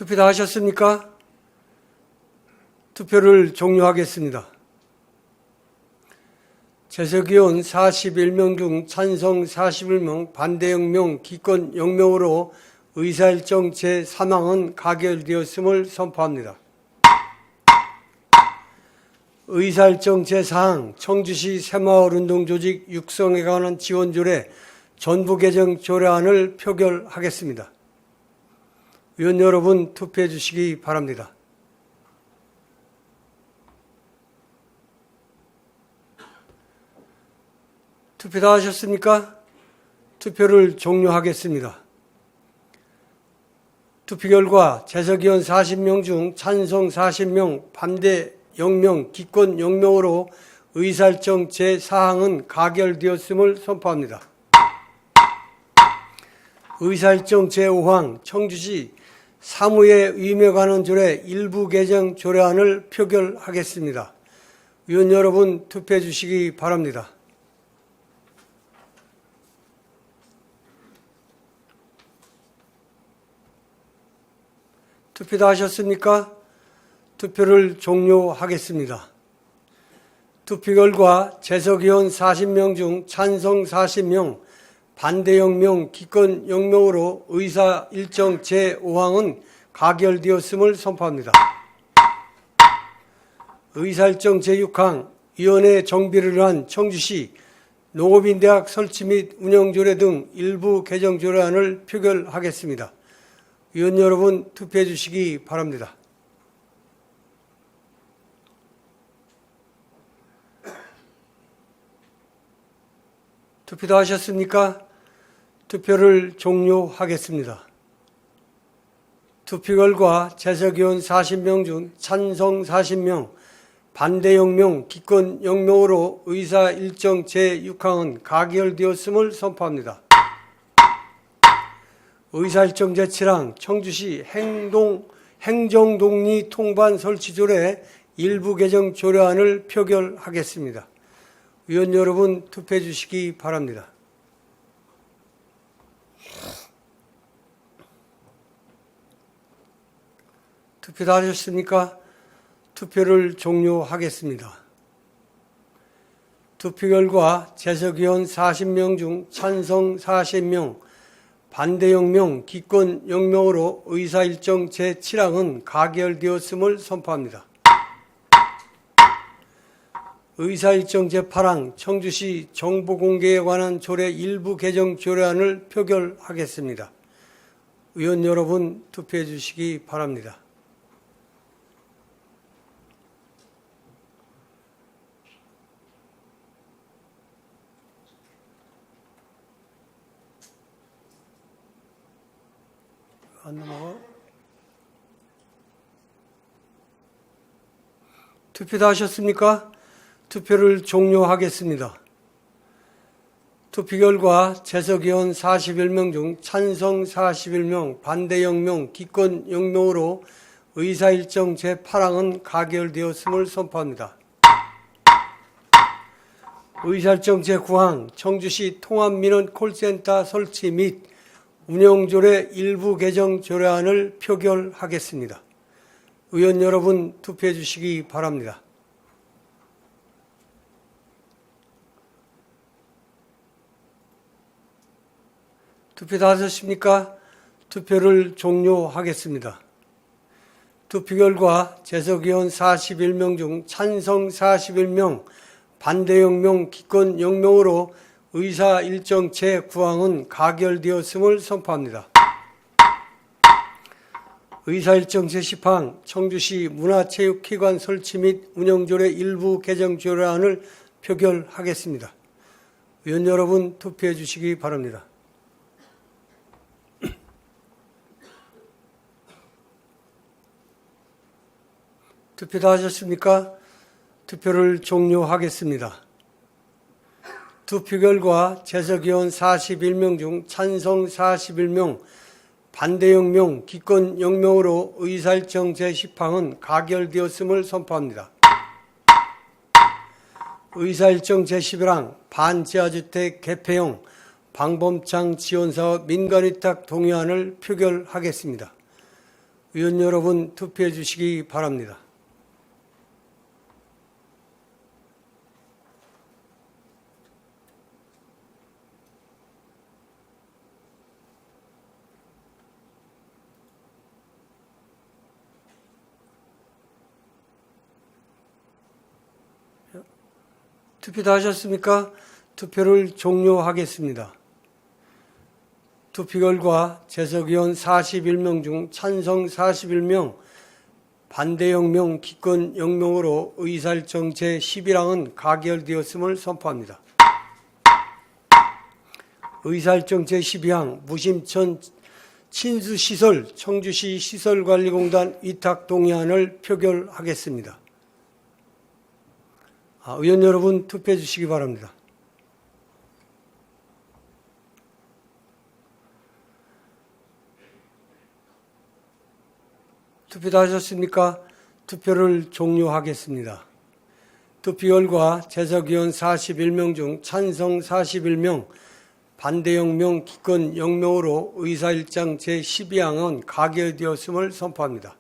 A: 투표 다 하셨습니까? 투표를 종료하겠습니다. 재석위원 41명 중 찬성 41명, 반대 0명, 기권 0명으로 의사일정 제3항은 가결되었음을 선포합니다. 의사일정 제4항 청주시 새마을운동조직 육성에 관한 지원조례 전부 개정 조례안을 표결하겠습니다. 의원 여러분 투표해 주시기 바랍니다. 투표 다 하셨습니까? 투표를 종료하겠습니다. 투표 결과 재석위원 40명 중 찬성 40명, 반대 0명, 기권 0명으로 의사일정 제4항은 가결되었음을 선포합니다. 의사일정 제5항 청주시 사무에 위임에 관한 조례 일부 개정 조례안을 표결하겠습니다. 위원 여러분 투표해 주시기 바랍니다. 투표 다 하셨습니까? 투표를 종료하겠습니다. 투표 결과 재석의원 40명 중 찬성 40명, 반대 0명, 기권 0명으로 의사 일정 제5항은 가결되었음을 선포합니다. 의사 일정 제6항 위원회 정비를 위한 청주시 농업인대학 설치 및 운영조례 등 일부 개정 조례안을 표결하겠습니다. 위원 여러분 투표해 주시기 바랍니다. 투표 다 하셨습니까? 투표를 종료하겠습니다. 투표 결과 재석의원 40명 중 찬성 40명, 반대 0명, 기권 0명으로 의사 일정 제6항은 가결되었음을 선포합니다. 의사 일정 제7항 청주시 행정동리 통반 설치 조례 일부 개정 조례안을 표결하겠습니다. 위원 여러분 투표해 주시기 바랍니다. 투표 다 하셨습니까? 투표를 종료하겠습니다. 투표 결과 재석의원 40명 중 찬성 40명, 반대 0명, 기권 0명으로 의사 일정 제7항은 가결되었음을 선포합니다. 의사 일정 제8항 청주시 정보공개에 관한 조례 일부 개정 조례안을 표결하겠습니다. 위원 여러분 투표해 주시기 바랍니다. 안 넘어가? 투표 다 하셨습니까? 투표를 종료하겠습니다. 투표 결과 재석의원 41명 중 찬성 41명, 반대 0명, 기권 0명으로 의사일정 제8항은 가결되었음을 선포합니다. 의사일정 제9항 청주시 통합민원 콜센터 설치 및 운영조례 일부 개정 조례안을 표결하겠습니다. 의원 여러분 투표해 주시기 바랍니다. 투표 다 하셨습니까? 투표를 종료하겠습니다. 투표 결과 재석의원 41명 중 찬성 41명, 반대 0명, 기권 0명으로 의사 일정 제9항은 가결되었음을 선포합니다. 의사 일정 제10항 청주시 문화체육회관 설치 및 운영조례 일부 개정 조례안을 표결하겠습니다. 위원 여러분 투표해 주시기 바랍니다. 투표 다 하셨습니까? 투표를 종료하겠습니다. 투표 결과 재석의원 41명 중 찬성 41명, 반대 0명, 기권 0명으로 의사일정 제10항은 가결되었음을 선포합니다. 의사일정 제11항 반지하주택 개폐형 방범창 지원사업 민간위탁 동의안을 표결하겠습니다. 위원 여러분 투표해 주시기 바랍니다. 투표 다 하셨습니까? 투표를 종료하겠습니다. 투표 결과 재석의원 41명 중 찬성 41명, 반대 0명, 기권 0명으로 의사일정 제11항은 가결되었음을 선포합니다. 의사일정 제12항 무심천 친수시설 청주시 시설관리공단 위탁 동의안을 표결하겠습니다. 의원 여러분 투표해 주시기 바랍니다. 투표 다 하셨습니까? 투표를 종료하겠습니다. 투표 결과 재석위원 41명 중 찬성 41명, 반대 0명, 기권 0명으로 의사일정 제12항은 가결되었음을 선포합니다.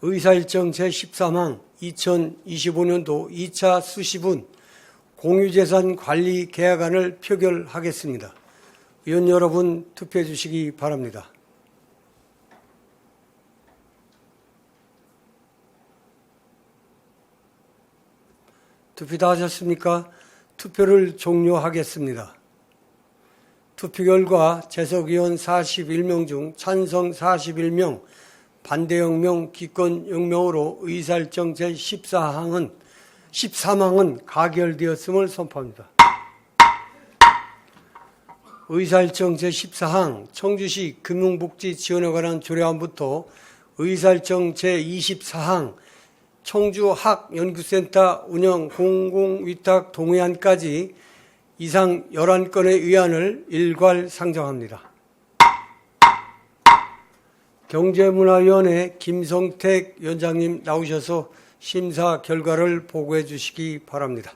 A: 의사일정 제13항 2025년도 2차 수시분 공유재산 관리 계약안을 표결하겠습니다. 의원 여러분 투표해 주시기 바랍니다. 투표 다 하셨습니까? 투표를 종료하겠습니다. 투표 결과 재석위원 41명 중 찬성 41명, 반대 0명, 기권 0명으로 의사일정 제13항은 가결되었음을 선포합니다. 의사일정 제14항 청주시 금융복지 지원에 관한 조례안부터 의사일정 제24항 청주학연구센터 운영 공공위탁 동의안까지 이상 11건의 의안을 일괄 상정합니다. 경제문화위원회 김성택 위원장님 나오셔서 심사 결과를 보고해 주시기 바랍니다.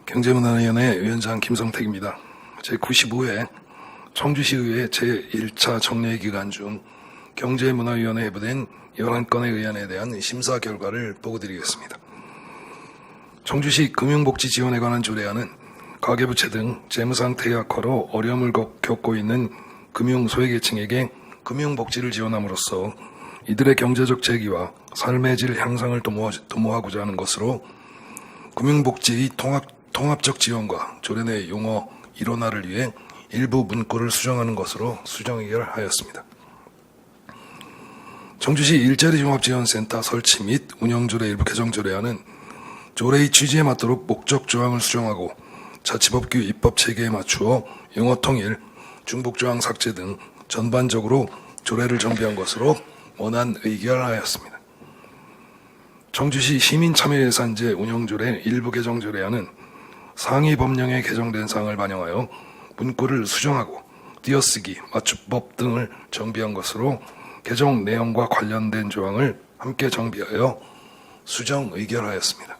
D: 경제문화위원회 위원장 김성택입니다. 제95회 청주시의회 제1차 정례 기간 중 경제문화위원회에 해부된 11건의 의안에 대한 심사 결과를 보고드리겠습니다. 청주시 금융복지 지원에 관한 조례안은 가계부채 등 재무상태 악화로 어려움을 겪고 있는 금융 소외계층에게 금융복지를 지원함으로써 이들의 경제적 재기와 삶의 질 향상을 도모하고자 하는 것으로 금융복지의 통합적 지원과 조례 내 용어 일원화를 위해 일부 문구를 수정하는 것으로 수정 의결하였습니다. 청주시 일자리 종합지원센터 설치 및 운영조례 일부 개정 조례안은 조례의 취지에 맞도록 목적 조항을 수정하고 자치법규 입법 체계에 맞추어 용어 통일, 중복 조항 삭제 등 전반적으로 조례를 정비한 것으로 원안 의결하였습니다. 청주시 시민참여예산제 운영조례 일부 개정 조례안은 상위 법령에 개정된 사항을 반영하여 문구를 수정하고 띄어쓰기, 맞춤법 등을 정비한 것으로 개정 내용과 관련된 조항을 함께 정비하여 수정 의결하였습니다.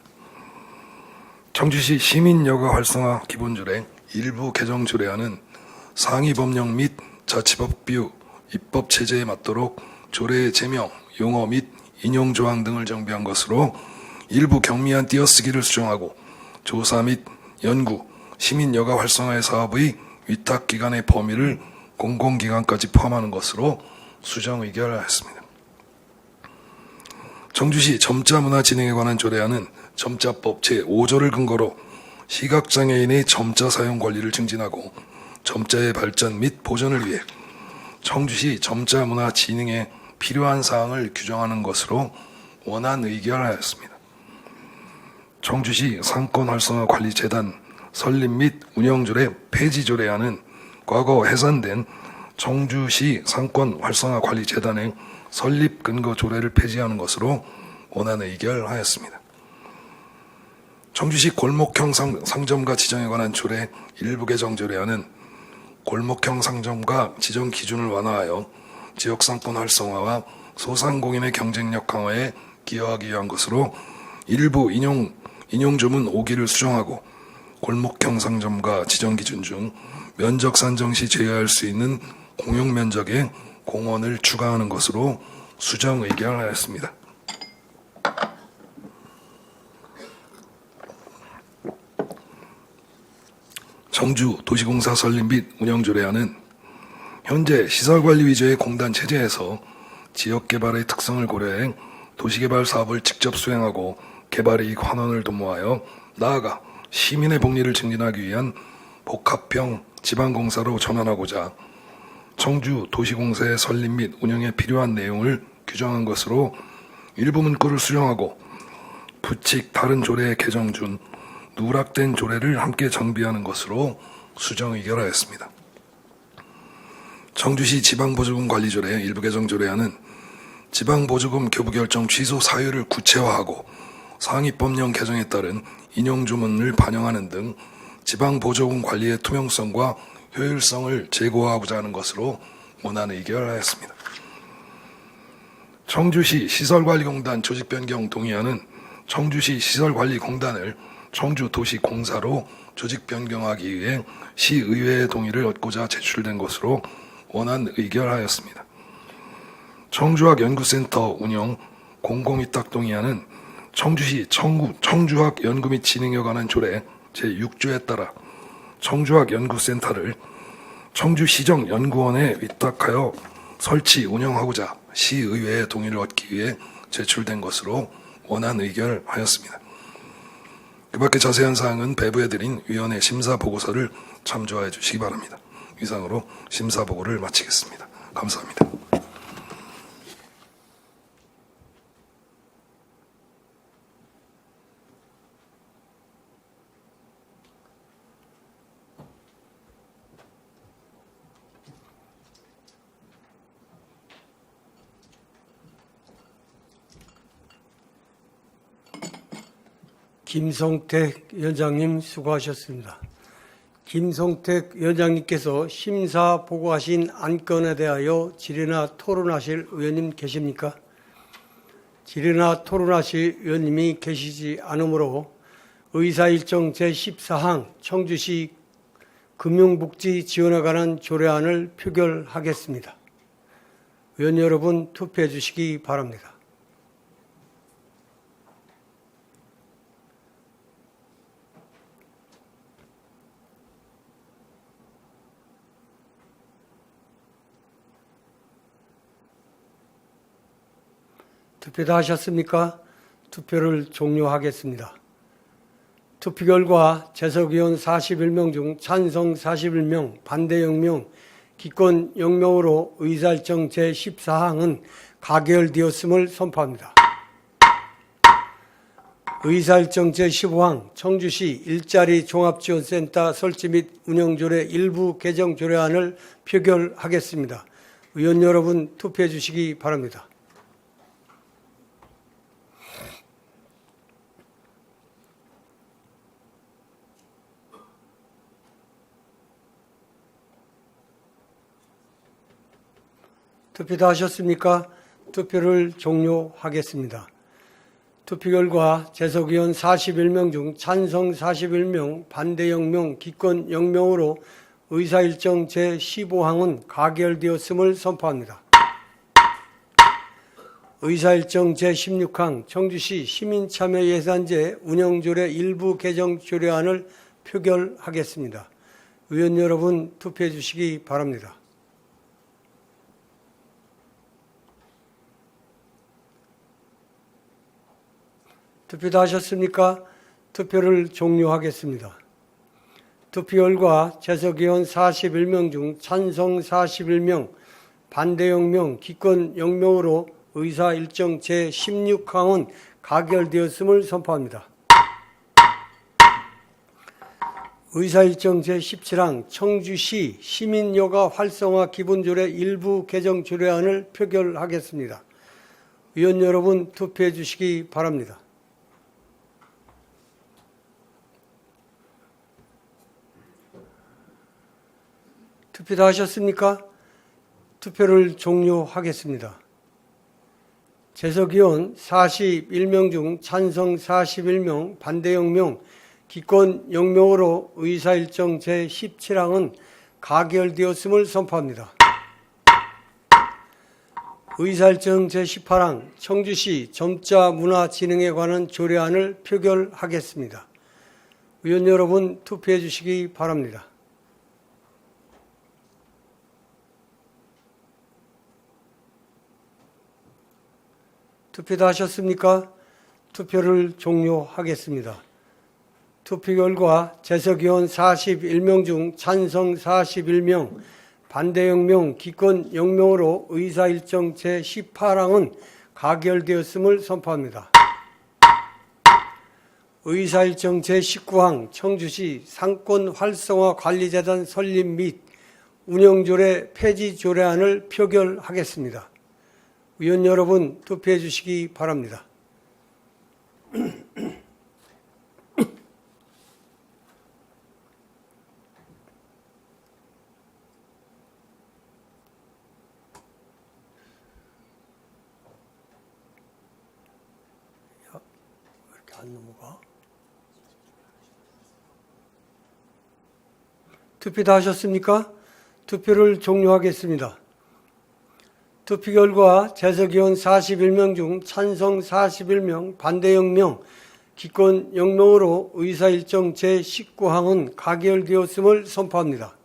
D: 청주시 시민여가 활성화 기본조례 일부 개정 조례안은 상위 법령 및 자치법규 입법 체제에 맞도록 조례의 제명, 용어 및 인용 조항 등을 정비한 것으로 일부 경미한 띄어쓰기를 수정하고 조사 및 연구, 시민여가 활성화의 사업의 위탁기관의 범위를 공공기관까지 포함하는 것으로 수정 의결하였습니다. 청주시 점자문화 진행에 관한 조례안은 점자법 제5조를 근거로 시각장애인의 점자 사용 권리를 증진하고 점자의 발전 및 보존을 위해 청주시 점자문화 진흥에 필요한 사항을 규정하는 것으로 원안 의결하였습니다. 청주시 상권활성화관리재단 설립 및 운영조례 폐지조례안은 과거 해산된 청주시 상권활성화관리재단의 설립 근거 조례를 폐지하는 것으로 원안 의결하였습니다. 청주시 골목형 상점가 지정에 관한 조례 일부 개정 조례안은 골목형 상점가 지정 기준을 완화하여 지역상권 활성화와 소상공인의 경쟁력 강화에 기여하기 위한 것으로 일부 인용조문 5기를 수정하고 골목형 상점가 지정 기준 중 면적 산정 시 제외할 수 있는 공용 면적에 공원을 추가하는 것으로 수정 의결하였습니다. 청주 도시공사 설립 및 운영조례안은 현재 시설관리 위주의 공단 체제에서 지역개발의 특성을 고려해 도시개발 사업을 직접 수행하고 개발이익 환원을 도모하여 나아가 시민의 복리를 증진하기 위한 복합형 지방공사로 전환하고자 청주 도시공사의 설립 및 운영에 필요한 내용을 규정한 것으로 일부 문구를 수정하고 부칙 다른 조례의 개정 중 누락된 조례를 함께 정비하는 것으로 수정 의결하였습니다. 청주시 지방보조금 관리조례 일부 개정 조례안은 지방보조금 교부결정 취소 사유를 구체화하고 상위법령 개정에 따른 인용조문을 반영하는 등 지방보조금 관리의 투명성과 효율성을 제고하고자 하는 것으로 원안 의결하였습니다. 청주시 시설관리공단 조직변경 동의안은 청주시 시설관리공단을 청주도시공사로 조직변경하기 위해 시의회의 동의를 얻고자 제출된 것으로 원안 의결하였습니다. 청주학연구센터 운영 공공위탁 동의안은 청주시 청주학연구 및 진행에 관한 조례 제6조에 따라 청주학연구센터를 청주시정연구원에 위탁하여 설치 운영하고자 시의회의 동의를 얻기 위해 제출된 것으로 원안 의결하였습니다. 그 밖에 자세한 사항은 배부해드린 위원회 심사 보고서를 참조해 주시기 바랍니다. 이상으로 심사 보고를 마치겠습니다. 감사합니다.
A: 김성택 위원장님 수고하셨습니다. 김성택 위원장님께서 심사 보고하신 안건에 대하여 질의나 토론하실 의원님 계십니까? 질의나 토론하실 의원님이 계시지 않으므로 의사일정 제14항 청주시 금융복지 지원에 관한 조례안을 표결하겠습니다. 의원 여러분 투표해 주시기 바랍니다. 투표 다 하셨습니까? 투표를 종료하겠습니다. 투표 결과 재석위원 41명 중 찬성 41명, 반대 0명, 기권 0명으로 의사일정 제14항은 가결되었음을 선포합니다. 의사일정 제15항 청주시 일자리 종합지원센터 설치 및 운영조례 일부 개정 조례안을 표결하겠습니다. 의원 여러분 투표해 주시기 바랍니다. 투표 다 하셨습니까? 투표를 종료하겠습니다. 투표 결과 재석위원 41명 중 찬성 41명, 반대 0명, 기권 0명으로 의사일정 제15항은 가결되었음을 선포합니다. 의사일정 제16항 청주시 시민참여예산제 운영조례 일부 개정 조례안을 표결하겠습니다. 의원 여러분 투표해 주시기 바랍니다. 투표 다 하셨습니까? 투표를 종료하겠습니다. 투표 결과 재석위원 41명 중 찬성 41명, 반대 0명, 기권 0명으로 의사일정 제16항은 가결되었음을 선포합니다. 의사일정 제17항 청주시 시민여가 활성화 기본조례 일부 개정 조례안을 표결하겠습니다. 의원 여러분 투표해 주시기 바랍니다. 투표 다 하셨습니까? 투표를 종료하겠습니다. 재석위원 41명 중 찬성 41명, 반대 0명, 기권 0명으로 의사일정 제17항은 가결되었음을 선포합니다. 의사일정 제18항 청주시 점자 문화 진흥에 관한 조례안을 표결하겠습니다. 의원 여러분 투표해 주시기 바랍니다. 투표 다 하셨습니까? 투표를 종료하겠습니다. 투표 결과 재석위원 41명 중 찬성 41명, 반대 0명, 기권 0명으로 의사일정 제18항은 가결되었음을 선포합니다. 의사일정 제19항 청주시 상권 활성화 관리재단 설립 및 운영조례 폐지 조례안을 표결하겠습니다. 위원 여러분 투표해 주시기 바랍니다. 왜 이렇게 안 넘어가? 투표 다 하셨습니까? 투표를 종료하겠습니다. 투표 결과 재석의원 41명 중 찬성 41명, 반대 0명, 기권 0명으로 의사일정 제19항은 가결되었음을 선포합니다.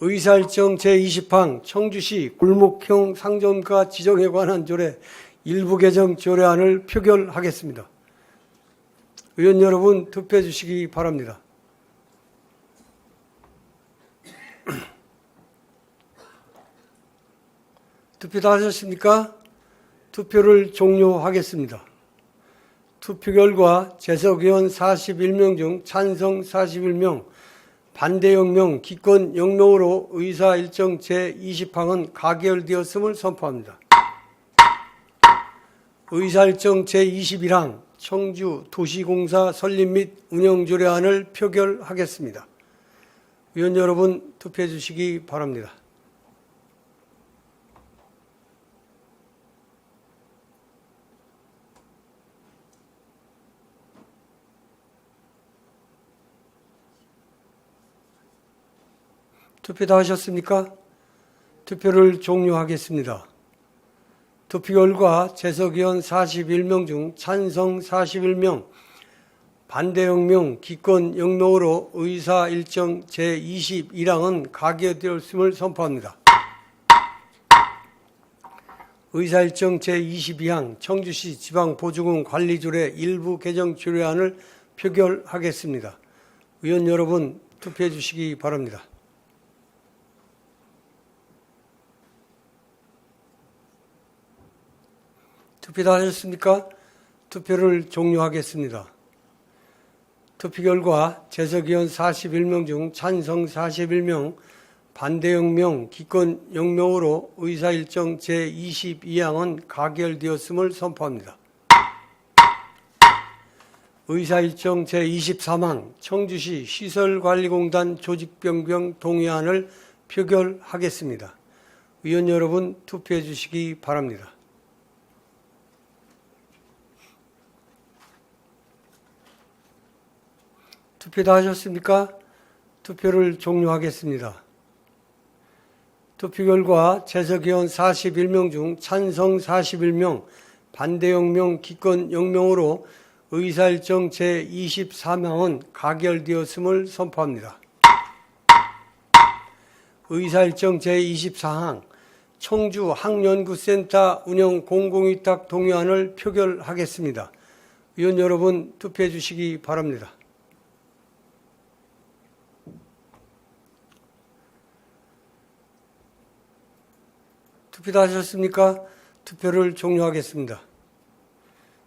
A: 의사일정 제20항 청주시 골목형 상점가 지정에 관한 조례 일부 개정 조례안을 표결하겠습니다. 의원 여러분 투표해 주시기 바랍니다. 투표 다 하셨습니까? 투표를 종료하겠습니다. 투표 결과 재석의원 41명 중 찬성 41명, 반대 0명, 기권 0명으로 의사일정 제20항은 가결되었음을 선포합니다. 의사일정 제21항 청주 도시공사 설립 및 운영조례안을 표결하겠습니다. 위원 여러분 투표해 주시기 바랍니다. 투표 다 하셨습니까? 투표를 종료하겠습니다. 투표 결과 재석의원 41명 중 찬성 41명, 반대 0명, 기권 0명으로 의사일정 제21항은 가결되었음을 선포합니다. 의사일정 제22항 청주시 지방보조금 관리조례 일부 개정 조례안을 표결하겠습니다. 의원 여러분 투표해 주시기 바랍니다. 투표 다 하셨습니까? 투표를 종료하겠습니다. 투표 결과 재석의원 41명 중 찬성 41명, 반대 0명, 기권 0명으로 의사일정 제22항은 가결되었음을 선포합니다. 의사일정 제23항 청주시 시설관리공단 조직변경 동의안을 표결하겠습니다. 위원 여러분 투표해 주시기 바랍니다. 투표 다 하셨습니까? 투표를 종료하겠습니다. 투표 결과 재석의원 41명 중 찬성 41명, 반대 0명, 기권 0명으로 의사일정 제24항은 가결되었음을 선포합니다. 의사일정 제24항 청주 학연구센터 운영 공공위탁 동의안을 표결하겠습니다. 위원 여러분 투표해 주시기 바랍니다. 투표 다 하셨습니까? 투표를 종료하겠습니다.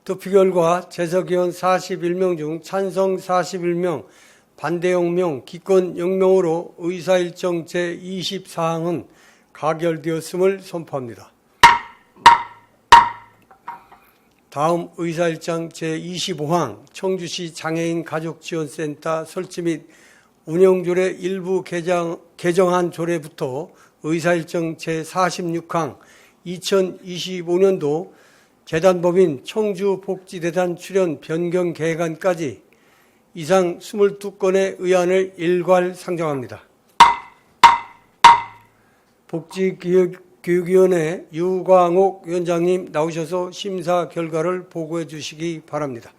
A: 투표 결과 재석의원 41명 중 찬성 41명, 반대 0명, 기권 0명으로 의사일정 제24항은 가결되었음을 선포합니다. 다음 의사일정 제25항 청주시 장애인 가족지원센터 설치 및 운영조례 일부 개정안 조례부터 의사일정 제46항 2025년도 재단법인 청주복지대단 출연 변경 계획안까지 이상 22건의 의안을 일괄 상정합니다. 복지교육위원회 유광옥 위원장님 나오셔서 심사 결과를 보고해 주시기 바랍니다.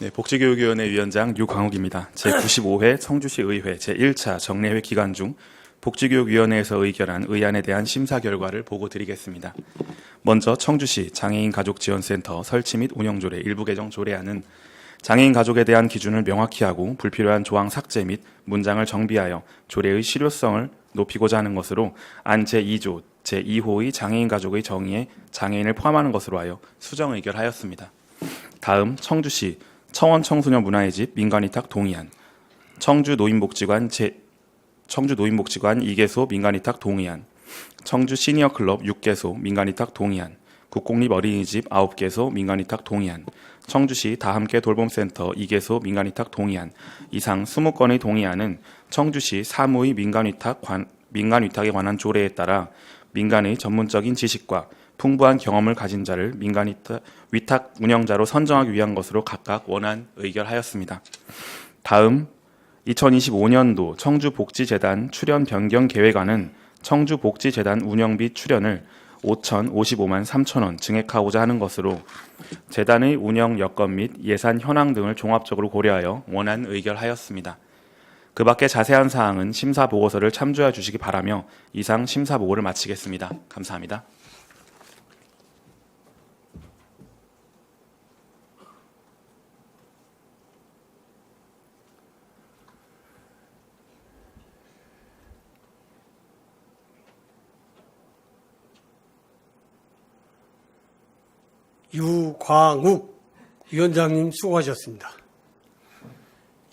J: 네, 복지교육위원회 위원장 유광욱입니다. 제95회 청주시 의회 제1차 정례회 기간 중 복지교육위원회에서 의결한 의안에 대한 심사 결과를 보고 드리겠습니다. 먼저 청주시 장애인 가족 지원센터 설치 및 운영 조례 일부 개정 조례안은 장애인 가족에 대한 기준을 명확히 하고 불필요한 조항 삭제 및 문장을 정비하여 조례의 실효성을 높이고자 하는 것으로 안 제2조 제2호의 장애인 가족의 정의에 장애인을 포함하는 것으로 하여 수정 의결하였습니다. 다음 청주시 청원 청소년 문화의 집 민간위탁 동의안, 청주 노인복지관 2개소 민간위탁 동의안, 청주 시니어클럽 6개소 민간위탁 동의안, 국공립 어린이집 9개소 민간위탁 동의안, 청주시 다함께 돌봄센터 2개소 민간위탁 동의안, 이상 20건의 동의안은 청주시 사무의 민간위탁에 관한 조례에 따라 민간의 전문적인 지식과 풍부한 경험을 가진 자를 민간위탁 운영자로 선정하기 위한 것으로 각각 원안 의결하였습니다. 다음 2025년도 청주복지재단 출연 변경 계획안은 청주복지재단 운영비 출연을 5,055만 3천 원 증액하고자 하는 것으로 재단의 운영 여건 및 예산 현황 등을 종합적으로 고려하여 원안 의결하였습니다. 그 밖에 자세한 사항은 심사 보고서를 참조해 주시기 바라며 이상 심사 보고를 마치겠습니다. 감사합니다.
A: 유광욱 위원장님 수고하셨습니다.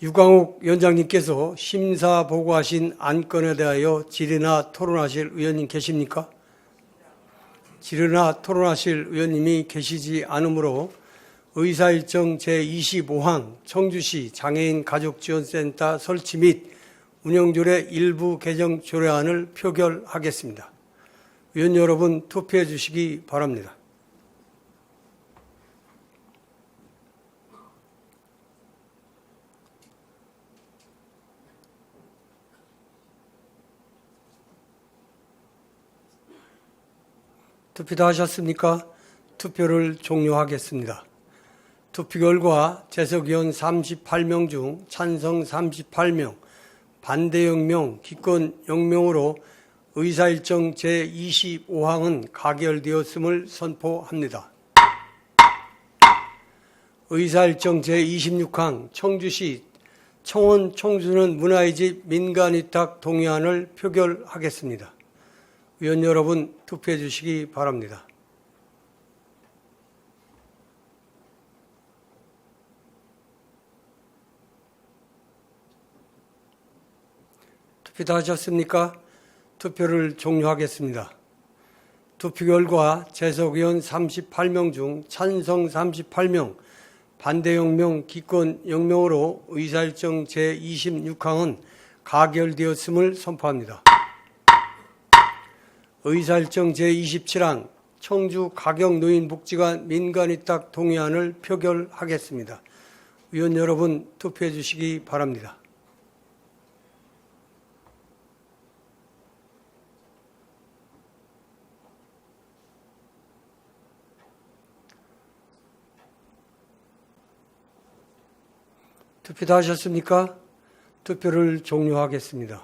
A: 유광욱 위원장님께서 심사 보고하신 안건에 대하여 질의나 토론하실 의원님 계십니까? 질의나 토론하실 의원님이 계시지 않으므로 의사일정 제25항 청주시 장애인 가족지원센터 설치 및 운영조례 일부 개정 조례안을 표결하겠습니다. 의원 여러분 투표해 주시기 바랍니다. 투표 다 하셨습니까? 투표를 종료하겠습니다. 투표 결과 재석위원 38명 중 찬성 38명, 반대 0명, 기권 0명으로 의사일정 제25항은 가결되었음을 선포합니다. 의사일정 제26항 청주시 청원 청소년 문화의 집 민간위탁 동의안을 표결하겠습니다. 의원 여러분 투표해 주시기 바랍니다. 투표 다 하셨습니까? 투표를 종료하겠습니다. 투표 결과 재석위원 38명 중 찬성 38명, 반대 0명, 기권 0명으로 의사일정 제26항은 가결되었음을 선포합니다. 의사일정 제27항 청주 가경노인복지관 민간위탁 동의안을 표결하겠습니다. 의원 여러분 투표해 주시기 바랍니다. 투표 다 하셨습니까? 투표를 종료하겠습니다.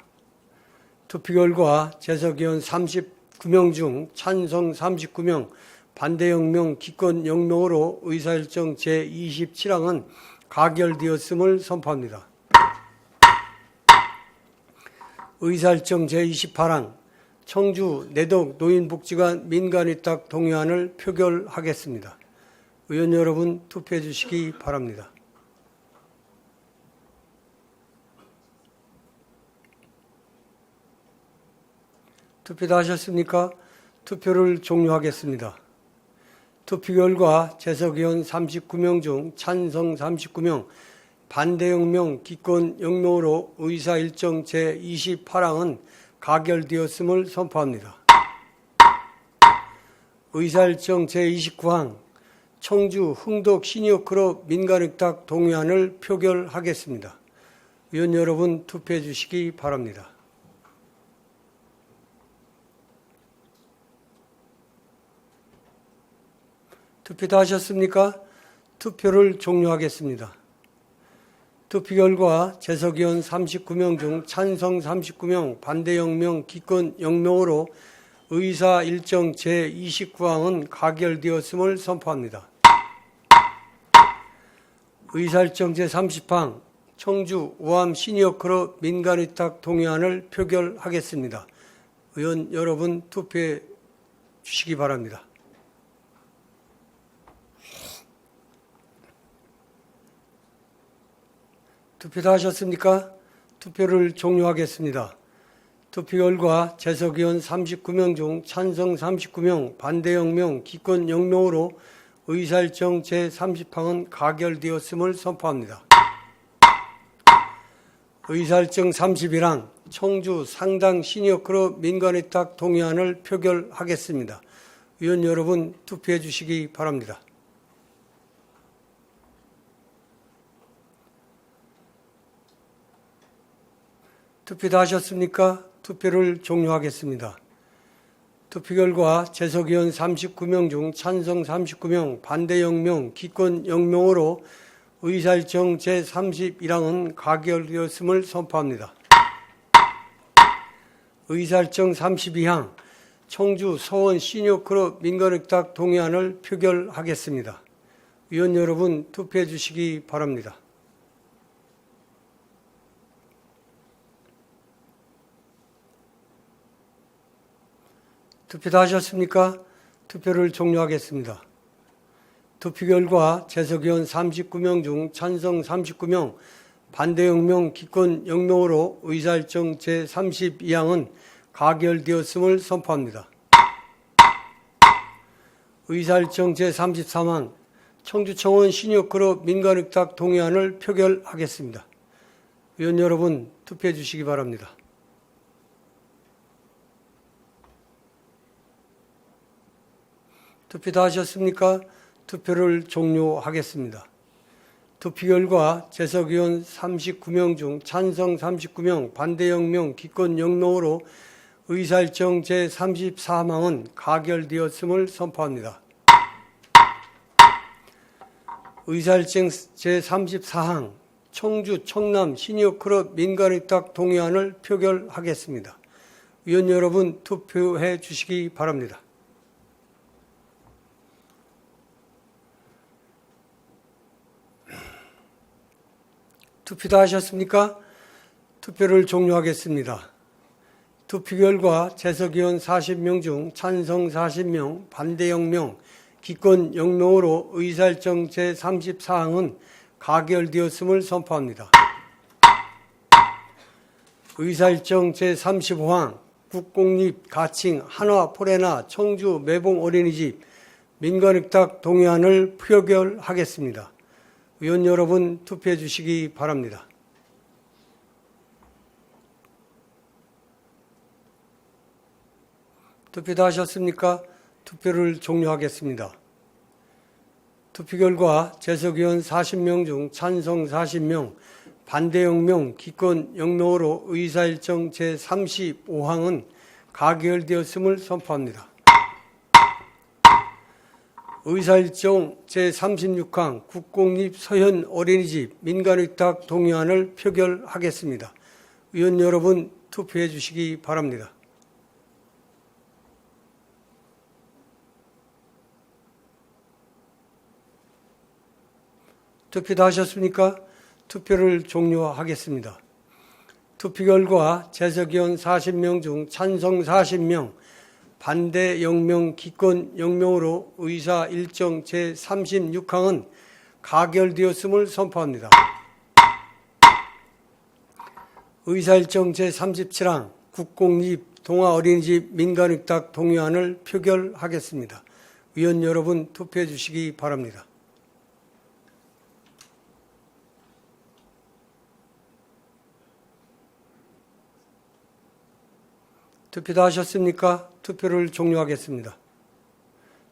A: 투표 결과 재석위원 39명 중 찬성 39명, 반대 0명, 기권 0명으로 의사일정 제27항은 가결되었음을 선포합니다. 의사일정 제28항 청주 내덕 노인복지관 민간위탁 동의안을 표결하겠습니다. 의원 여러분 투표해 주시기 바랍니다. 투표 다 하셨습니까? 투표를 종료하겠습니다. 투표 결과 재석위원 39명 중 찬성 39명, 반대 0명, 기권 0명으로 의사일정 제28항은 가결되었음을 선포합니다. 의사일정 제29항 청주 흥덕 시니어클럽 민간위탁 동의안을 표결하겠습니다. 의원 여러분 투표해 주시기 바랍니다. 투표 다 하셨습니까? 투표를 종료하겠습니다. 투표 결과 재석위원 39명 중 찬성 39명, 반대 0명, 기권 0명으로 의사 일정 제29항은 가결되었음을 선포합니다. 의사일정 제30항 청주 우암 시니어클럽 민간위탁 동의안을 표결하겠습니다. 의원 여러분 투표해 주시기 바랍니다. 투표 다 하셨습니까? 투표를 종료하겠습니다. 투표 결과 재석의원 39명 중 찬성 39명, 반대 0명, 기권 0명으로 의사일정 제30항은 가결되었음을 선포합니다. 의사일정 31항 청주 상당 시니어클럽 민간위탁 동의안을 표결하겠습니다. 의원 여러분 투표해 주시기 바랍니다. 투표 다 하셨습니까? 투표를 종료하겠습니다. 투표 결과 재석의원 39명 중 찬성 39명, 반대 0명, 기권 0명으로 의사일정 제31항은 가결되었음을 선포합니다. 의사일정 32항 청주 서원 시니어클럽 민간위탁 동의안을 표결하겠습니다. 의원 여러분 투표해 주시기 바랍니다. 투표 다 하셨습니까? 투표를 종료하겠습니다. 투표 결과 재석의원 39명 중 찬성 39명, 반대 0명, 기권 0명으로 의사일정 제32항은 가결되었음을 선포합니다. 의사일정 제33항 청주청원 시니어클럽 민간위탁 동의안을 표결하겠습니다. 의원 여러분 투표해 주시기 바랍니다. 투표 다 하셨습니까? 투표를 종료하겠습니다. 투표 결과 재석의원 39명 중 찬성 39명, 반대 0명, 기권 0명으로 의사일정 제34항은 가결되었음을 선포합니다. 의사일정 제34항 청주 청남 시니어클럽 민간위탁 동의안을 표결하겠습니다. 의원 여러분 투표해 주시기 바랍니다. 투표 다 하셨습니까? 투표를 종료하겠습니다. 투표 결과 재석의원 40명 중 찬성 40명, 반대 0명, 기권 0명으로 의사일정 제34항은 가결되었음을 선포합니다. 의사일정 제35항 국공립 가칭 한화 포레나 청주 매봉 어린이집 민간위탁 동의안을 표결하겠습니다. 의원 여러분 투표해 주시기 바랍니다. 투표 다 하셨습니까? 투표를 종료하겠습니다. 투표 결과 재석의원 40명 중 찬성 40명, 반대 0명, 기권 0명으로 의사일정 제35항은 가결되었음을 선포합니다. 의사일정 제36항 국공립 서현 어린이집 민간위탁 동의안을 표결하겠습니다. 의원 여러분 투표해 주시기 바랍니다. 투표 다 하셨습니까? 투표를 종료하겠습니다. 투표 결과 재석의원 40명 중 찬성 40명, 반대 0명, 기권 0명으로 의사 일정 제36항은 가결되었음을 선포합니다. 의사 일정 제37항 국공립 동아 어린이집 민간위탁 동의안을 표결하겠습니다. 의원 여러분 투표해 주시기 바랍니다. 투표 다 하셨습니까? 투표를 종료하겠습니다.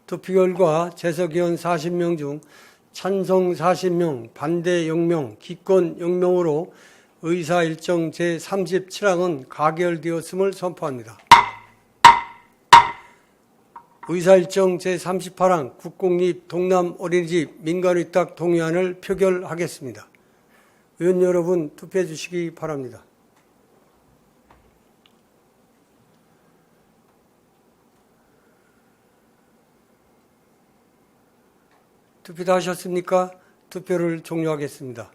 A: 투표 결과 재석의원 40명 중 찬성 40명, 반대 0명, 기권 0명으로 의사 일정 제37항은 가결되었음을 선포합니다. 의사 일정 제38항 국공립 동남 어린이집 민간위탁 동의안을 표결하겠습니다. 의원 여러분 투표해 주시기 바랍니다. 투표 다 하셨습니까? 투표를 종료하겠습니다.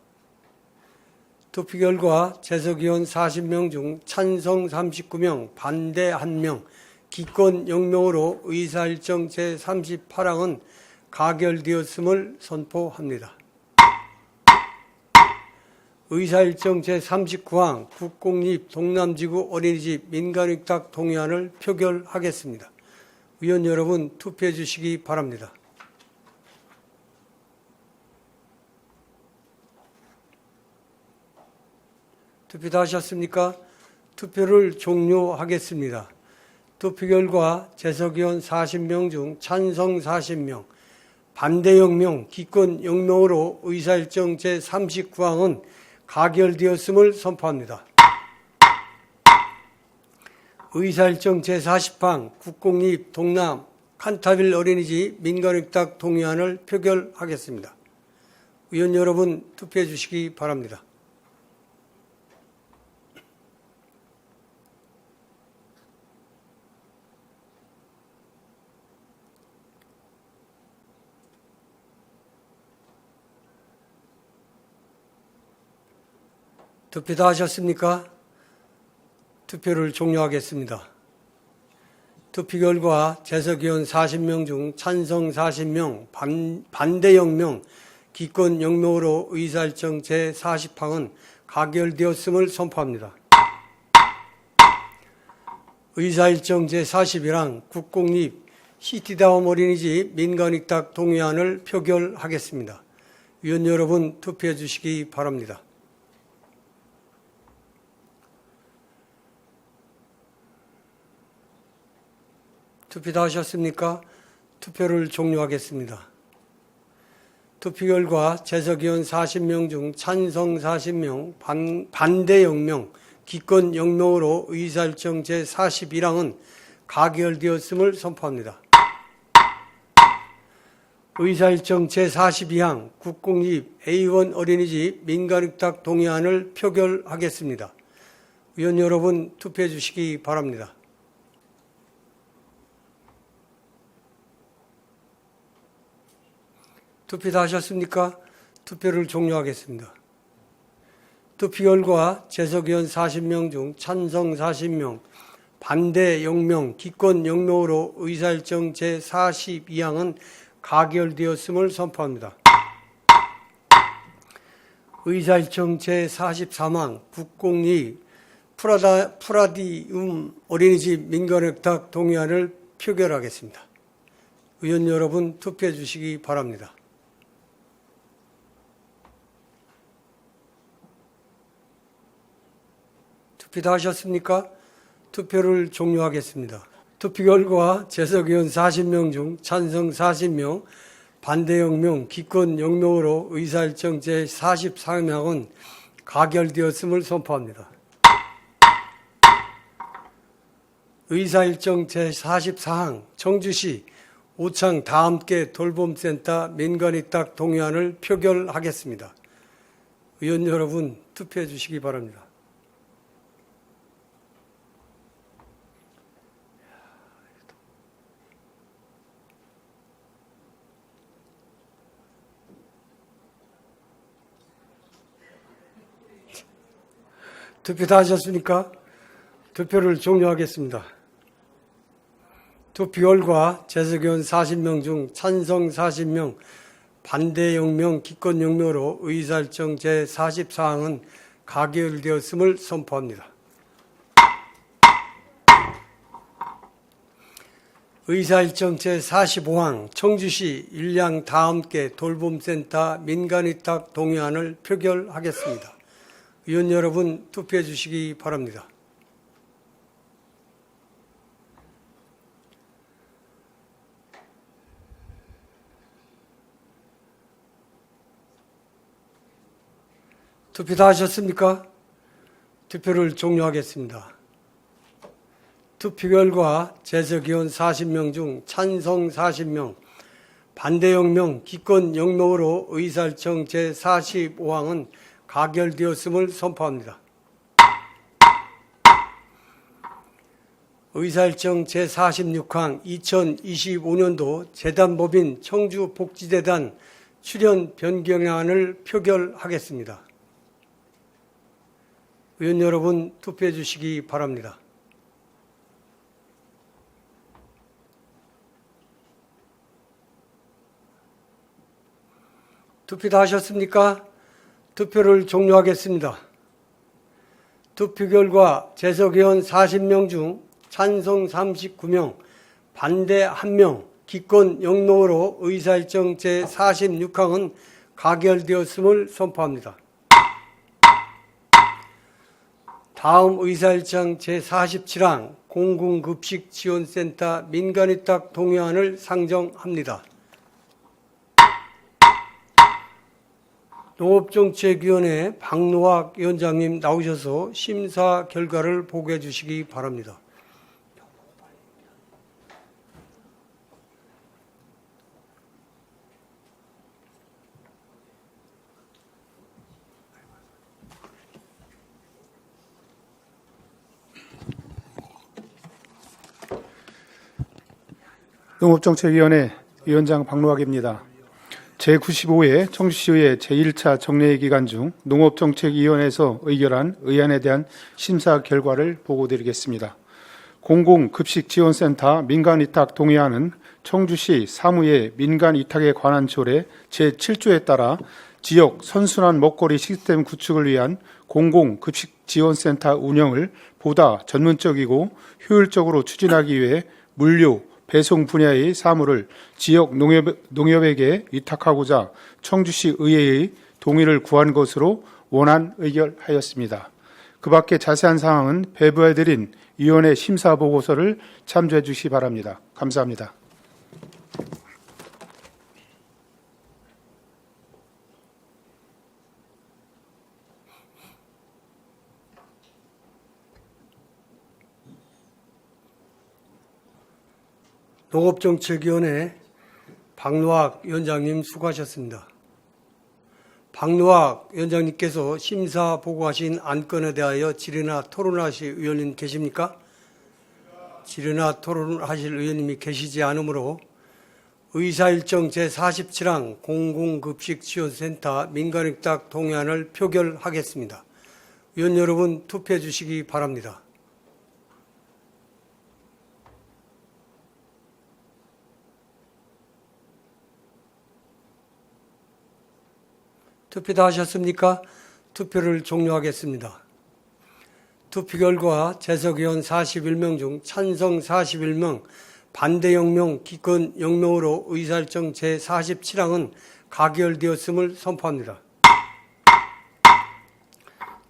A: 투표 결과 재석의원 40명 중 찬성 39명, 반대 1명, 기권 0명으로 의사일정 제38항은 가결되었음을 선포합니다. 의사일정 제39항 국공립 동남지구 어린이집 민간위탁 동의안을 표결하겠습니다. 의원 여러분 투표해 주시기 바랍니다. 투표 다 하셨습니까? 투표를 종료하겠습니다. 투표 결과 재석의원 40명 중 찬성 40명, 반대 0명, 기권 0명으로 의사일정 제39항은 가결되었음을 선포합니다. 의사일정 제40항 국공립 동남 칸타빌 어린이집 민간위탁 동의안을 표결하겠습니다. 의원 여러분 투표해 주시기 바랍니다. 투표 다 하셨습니까? 투표를 종료하겠습니다. 투표 결과 재석의원 40명 중 찬성 40명, 반대 0명, 기권 0명으로 의사일정 제40항은 가결되었음을 선포합니다. 의사일정 제41항 국공립 시티다움 어린이집 민간위탁 동의안을 표결하겠습니다. 위원 여러분 투표해 주시기 바랍니다. 투표 다 하셨습니까? 투표를 종료하겠습니다. 투표 결과 재석의원 40명 중 찬성 40명, 반대 0명, 기권 0명으로 의사일정 제41항은 가결되었음을 선포합니다. 의사일정 제42항 국공립 A1 어린이집 민간위탁 동의안을 표결하겠습니다. 위원 여러분 투표해 주시기 바랍니다. 투표 다 하셨습니까? 투표를 종료하겠습니다. 투표 결과 재석의원 40명 중 찬성 40명, 반대 0명, 기권 0명으로 의사일정 제42항은 가결되었음을 선포합니다. 의사일정 제43항 국공립 프라디움 어린이집 민간위탁 동의안을 표결하겠습니다. 의원 여러분 투표해 주시기 바랍니다. 투표 다 하셨습니까? 투표를 종료하겠습니다. 투표 결과 재석의원 40명 중 찬성 40명, 반대 0명, 기권 0명으로 의사일정 제44항은 가결되었음을 선포합니다. 의사일정 제44항 청주시 오창 다함께 돌봄센터 민간위탁 동의안을 표결하겠습니다. 의원 여러분 투표해 주시기 바랍니다. 투표 다 하셨습니까? 투표를 종료하겠습니다. 투표 결과 재석의원 40명 중 찬성 40명, 반대 0명, 기권 0명으로 의사일정 제44항은 가결되었음을 선포합니다. 의사일정 제45항 청주시 일량 다함께 돌봄센터 민간위탁 동의안을 표결하겠습니다. 의원 여러분 투표해 주시기 바랍니다. 투표 다 하셨습니까? 투표를 종료하겠습니다. 투표 결과 재석의원 40명 중 찬성 40명, 반대 0명, 기권 0명으로 의사일정 제45항은 가결되었음을 선포합니다. 의사일정 제46항 2025년도 재단법인 청주복지재단 출연 변경안을 표결하겠습니다. 의원 여러분 투표해 주시기 바랍니다. 투표 다 하셨습니까? 투표를 종료하겠습니다. 투표 결과 재석의원 40명 중 찬성 39명, 반대 1명, 기권 0명으로 의사일정 제46항은 가결되었음을 선포합니다. 다음 의사일정 제47항 공공급식지원센터 민간위탁 동의안을 상정합니다. 농업정책위원회 박노학 위원장님 나오셔서 심사 결과를 보고해 주시기 바랍니다.
K: 농업정책위원회 위원장 박노학입니다. 제95회 청주시의회 제1차 정례회 기간 중 농업정책위원회에서 의결한 의안에 대한 심사 결과를 보고드리겠습니다. 공공급식지원센터 민간위탁 동의안은 청주시 사무의 민간위탁에 관한 조례 제7조에 따라 지역 선순환 먹거리 시스템 구축을 위한 공공급식지원센터 운영을 보다 전문적이고 효율적으로 추진하기 위해 물류, 배송 분야의 사무를 지역 농협에게 위탁하고자 청주시 의회의 동의를 구한 것으로 원안 의결하였습니다. 그 밖에 자세한 사항은 배부해드린 위원회 심사 보고서를 참조해 주시기 바랍니다. 감사합니다.
A: 농업정책위원회 박노학 위원장님 수고하셨습니다. 박노학 위원장님께서 심사 보고하신 안건에 대하여 질의나 토론하실 의원님 계십니까? 질의나 토론하실 의원님이 계시지 않으므로 의사일정 제47항 공공급식지원센터 민간위탁 동의안을 표결하겠습니다. 의원 여러분 투표해 주시기 바랍니다. 투표 다 하셨습니까? 투표를 종료하겠습니다. 투표 결과 재석의원 41명 중 찬성 41명, 반대 0명, 기권 0명으로 의사일정 제47항은 가결되었음을 선포합니다.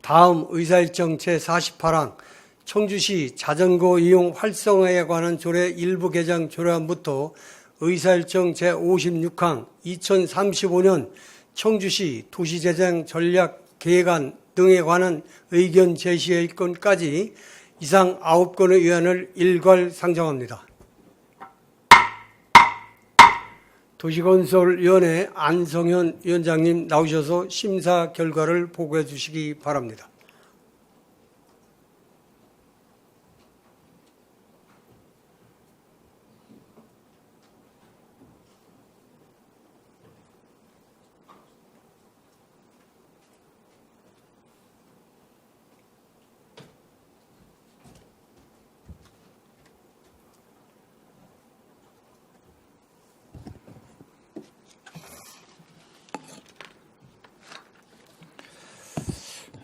A: 다음 의사일정 제48항 청주시 자전거 이용 활성화에 관한 조례 일부 개정 조례안부터 의사일정 제56항 2035년 청주시 도시재생 전략 계획안 등에 관한 의견 제시의 건까지 이상 9건의 의안을 일괄 상정합니다. 도시건설위원회 안성현 위원장님 나오셔서 심사 결과를 보고해 주시기 바랍니다.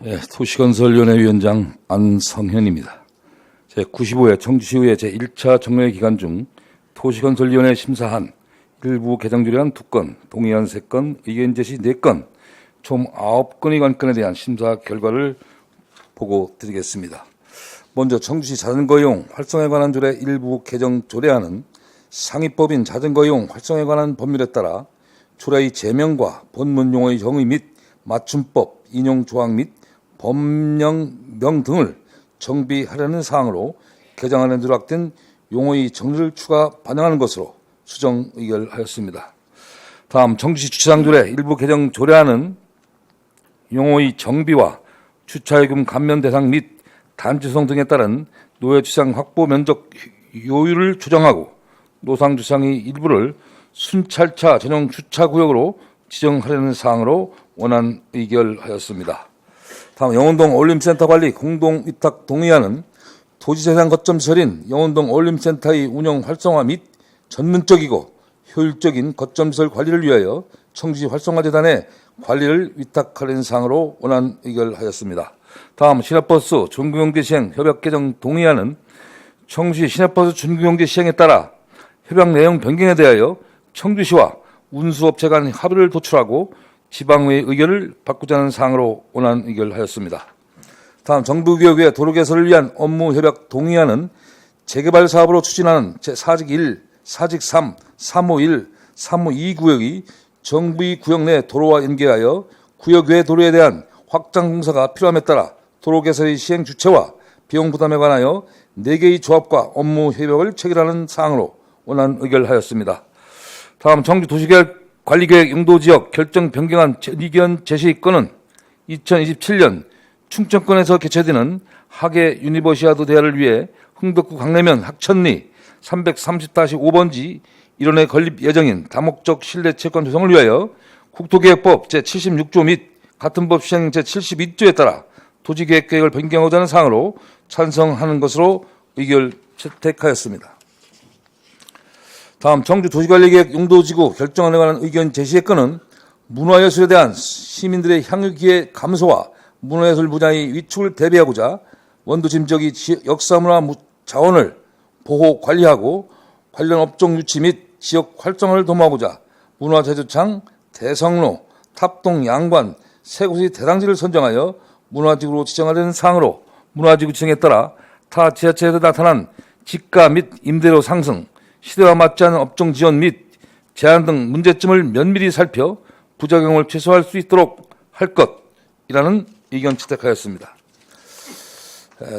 E: 네, 도시건설위원회 위원장 안성현입니다. 제95회 청주시의회 제1차 정례회 기간 중 도시건설위원회 심사한 일부 개정조례안 2건, 동의안 3건, 의견 제시 4건, 총 9건의 관건에 대한 심사 결과를 보고 드리겠습니다. 먼저 청주시 자전거이용 활성화에 관한 조례 일부 개정 조례안은 상위법인 자전거이용 활성화에 관한 법률에 따라 조례의 제명과 본문 용어의 정의 및 맞춤법, 인용 조항 및 법령명 등을 정비하려는 사항으로 개정안에 누락된 용어의 정리를 추가 반영하는 것으로 수정 의결하였습니다. 다음 청주시 주차장조례 일부 개정 조례안은 용어의 정비와 주차요금 감면 대상 및
L: 단지성 등에 따른 노예 주상 확보 면적 요율을 조정하고 노상 주상의 일부를 순찰차 전용 주차구역으로 지정하려는 사항으로 원안 의결하였습니다. 다음 영운동 어울림센터 관리 공동위탁 동의안은 도지재생 거점 시설인 영운동 어울림센터의 운영 활성화 및 전문적이고 효율적인 거점시설 관리를 위하여 청주시 활성화재단에 관리를 위탁하려는 사항으로 원안 의결하였습니다. 다음 시내버스 준공영제 시행 협약 개정 동의안은 청주시 시내버스 준공영제 시행에 따라 협약 내용 변경에 대하여 청주시와 운수업체 간 합의를 도출하고 지방의 의결을 바꾸자는 사항으로 원안 의결하였습니다. 다음 정부기업의 도로 개설을 위한 업무 협약 동의안은 재개발 사업으로 추진하는 제4직 1, 4직 3, 351, 352 구역이 정부의 구역 내 도로와 연계하여 구역 외 도로에 대한 확장 공사가 필요함에 따라 도로 개설의 시행 주체와 비용 부담에 관하여 4개의 조합과 업무 협약을 체결하는 사항으로 원안 의결하였습니다. 다음 청주 도시계획 관리계획 용도지역 결정 변경안 의견 제시 건은 2027년 충청권에서 개최되는 하계 유니버시아드 대회를 위해 흥덕구 강내면 학천리 330-5번지 일원에 건립 예정인 다목적 실내 채권 조성을 위하여 국토계획법 제76조 및 같은 법 시행 제72조에 따라 도시계획계획을 변경하고자 하는 사항으로 찬성하는 것으로 의결 채택하였습니다. 다음 청주 도시관리계획 용도지구 결정안에 관한 의견 제시의 건은 문화예술에 대한 시민들의 향유기회 감소와 문화예술 분야의 위축을 대비하고자 원도심 지역의 역사문화 자원을 보호 관리하고 관련 업종 유치 및 지역 활성화를 도모하고자 문화제조창, 대성로, 탑동, 양관 세 곳의 대상지를 선정하여 문화지구로 지정하려는 사항으로 문화지구 지정에 따라 타 지자체에서 나타난 지가 및 임대료 상승, 시대와 맞지 않은 업종 지원 및 제한 등 문제점을 면밀히 살펴 부작용을 최소화할 수 있도록 할 것이라는 의견 채택하였습니다.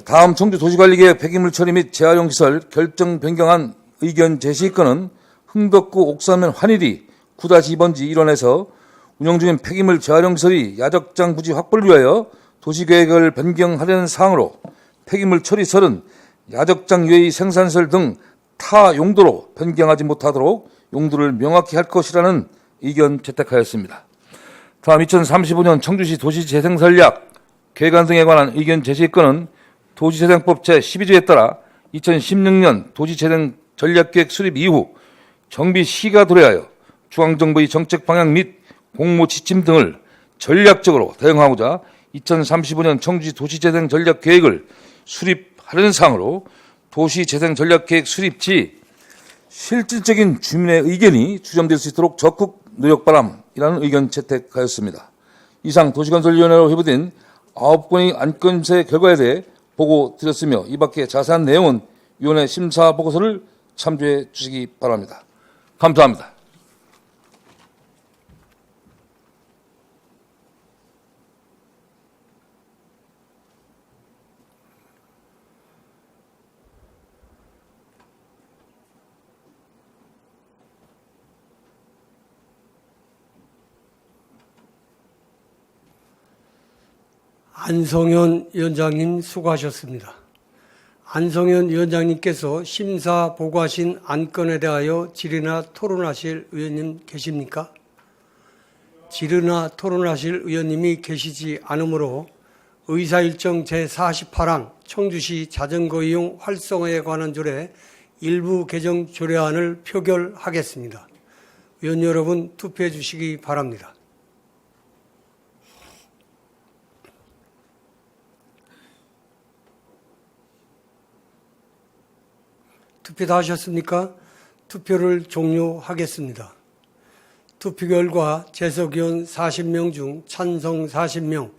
L: 다음 청주 도시관리계획 폐기물 처리 및 재활용 시설 결정 변경안 의견 제시 건은 흥덕구 옥산면 환일이 9-2번지 일원에서 운영 중인 폐기물 재활용 시설이 야적장 부지 확보를 위하여 도시계획을 변경하려는 사항으로 폐기물 처리 시설은 야적장 외의 생산시설 등 타 용도로 변경하지 못하도록 용도를 명확히 할 것이라는 의견 채택하였습니다. 다음 2035년 청주시 도시재생전략 계획안 등에 관한 의견 제시 건은 도시재생법 제12조에 따라 2016년 도시재생 전략계획 수립 이후 정비 시가 도래하여 중앙정부의 정책 방향 및 공모 지침 등을 전략적으로 대응하고자 2035년 청주시 도시재생 전략계획을 수립하려는 사항으로 도시재생 전략계획 수립지 실질적인 주민의 의견이 수렴될 수 있도록 적극 노력바람이라는 의견 채택하였습니다. 이상 도시건설위원회로 회부된 9건의 안건세 결과에 대해 보고 드렸으며 이 밖에 자세한 내용은 위원회 심사 보고서를 참조해 주시기 바랍니다. 감사합니다.
A: 안성현 위원장님 수고하셨습니다. 안성현 위원장님께서 심사 보고하신 안건에 대하여 질의나 토론하실 의원님 계십니까? 질의나 토론하실 의원님이 계시지 않으므로 의사일정 제48항 청주시 자전거 이용 활성화에 관한 조례 일부 개정 조례안을 표결하겠습니다. 의원 여러분 투표해 주시기 바랍니다. 투표 다 하셨습니까? 투표를 종료하겠습니다. 투표 결과 재석위원 40명 중 찬성 40명,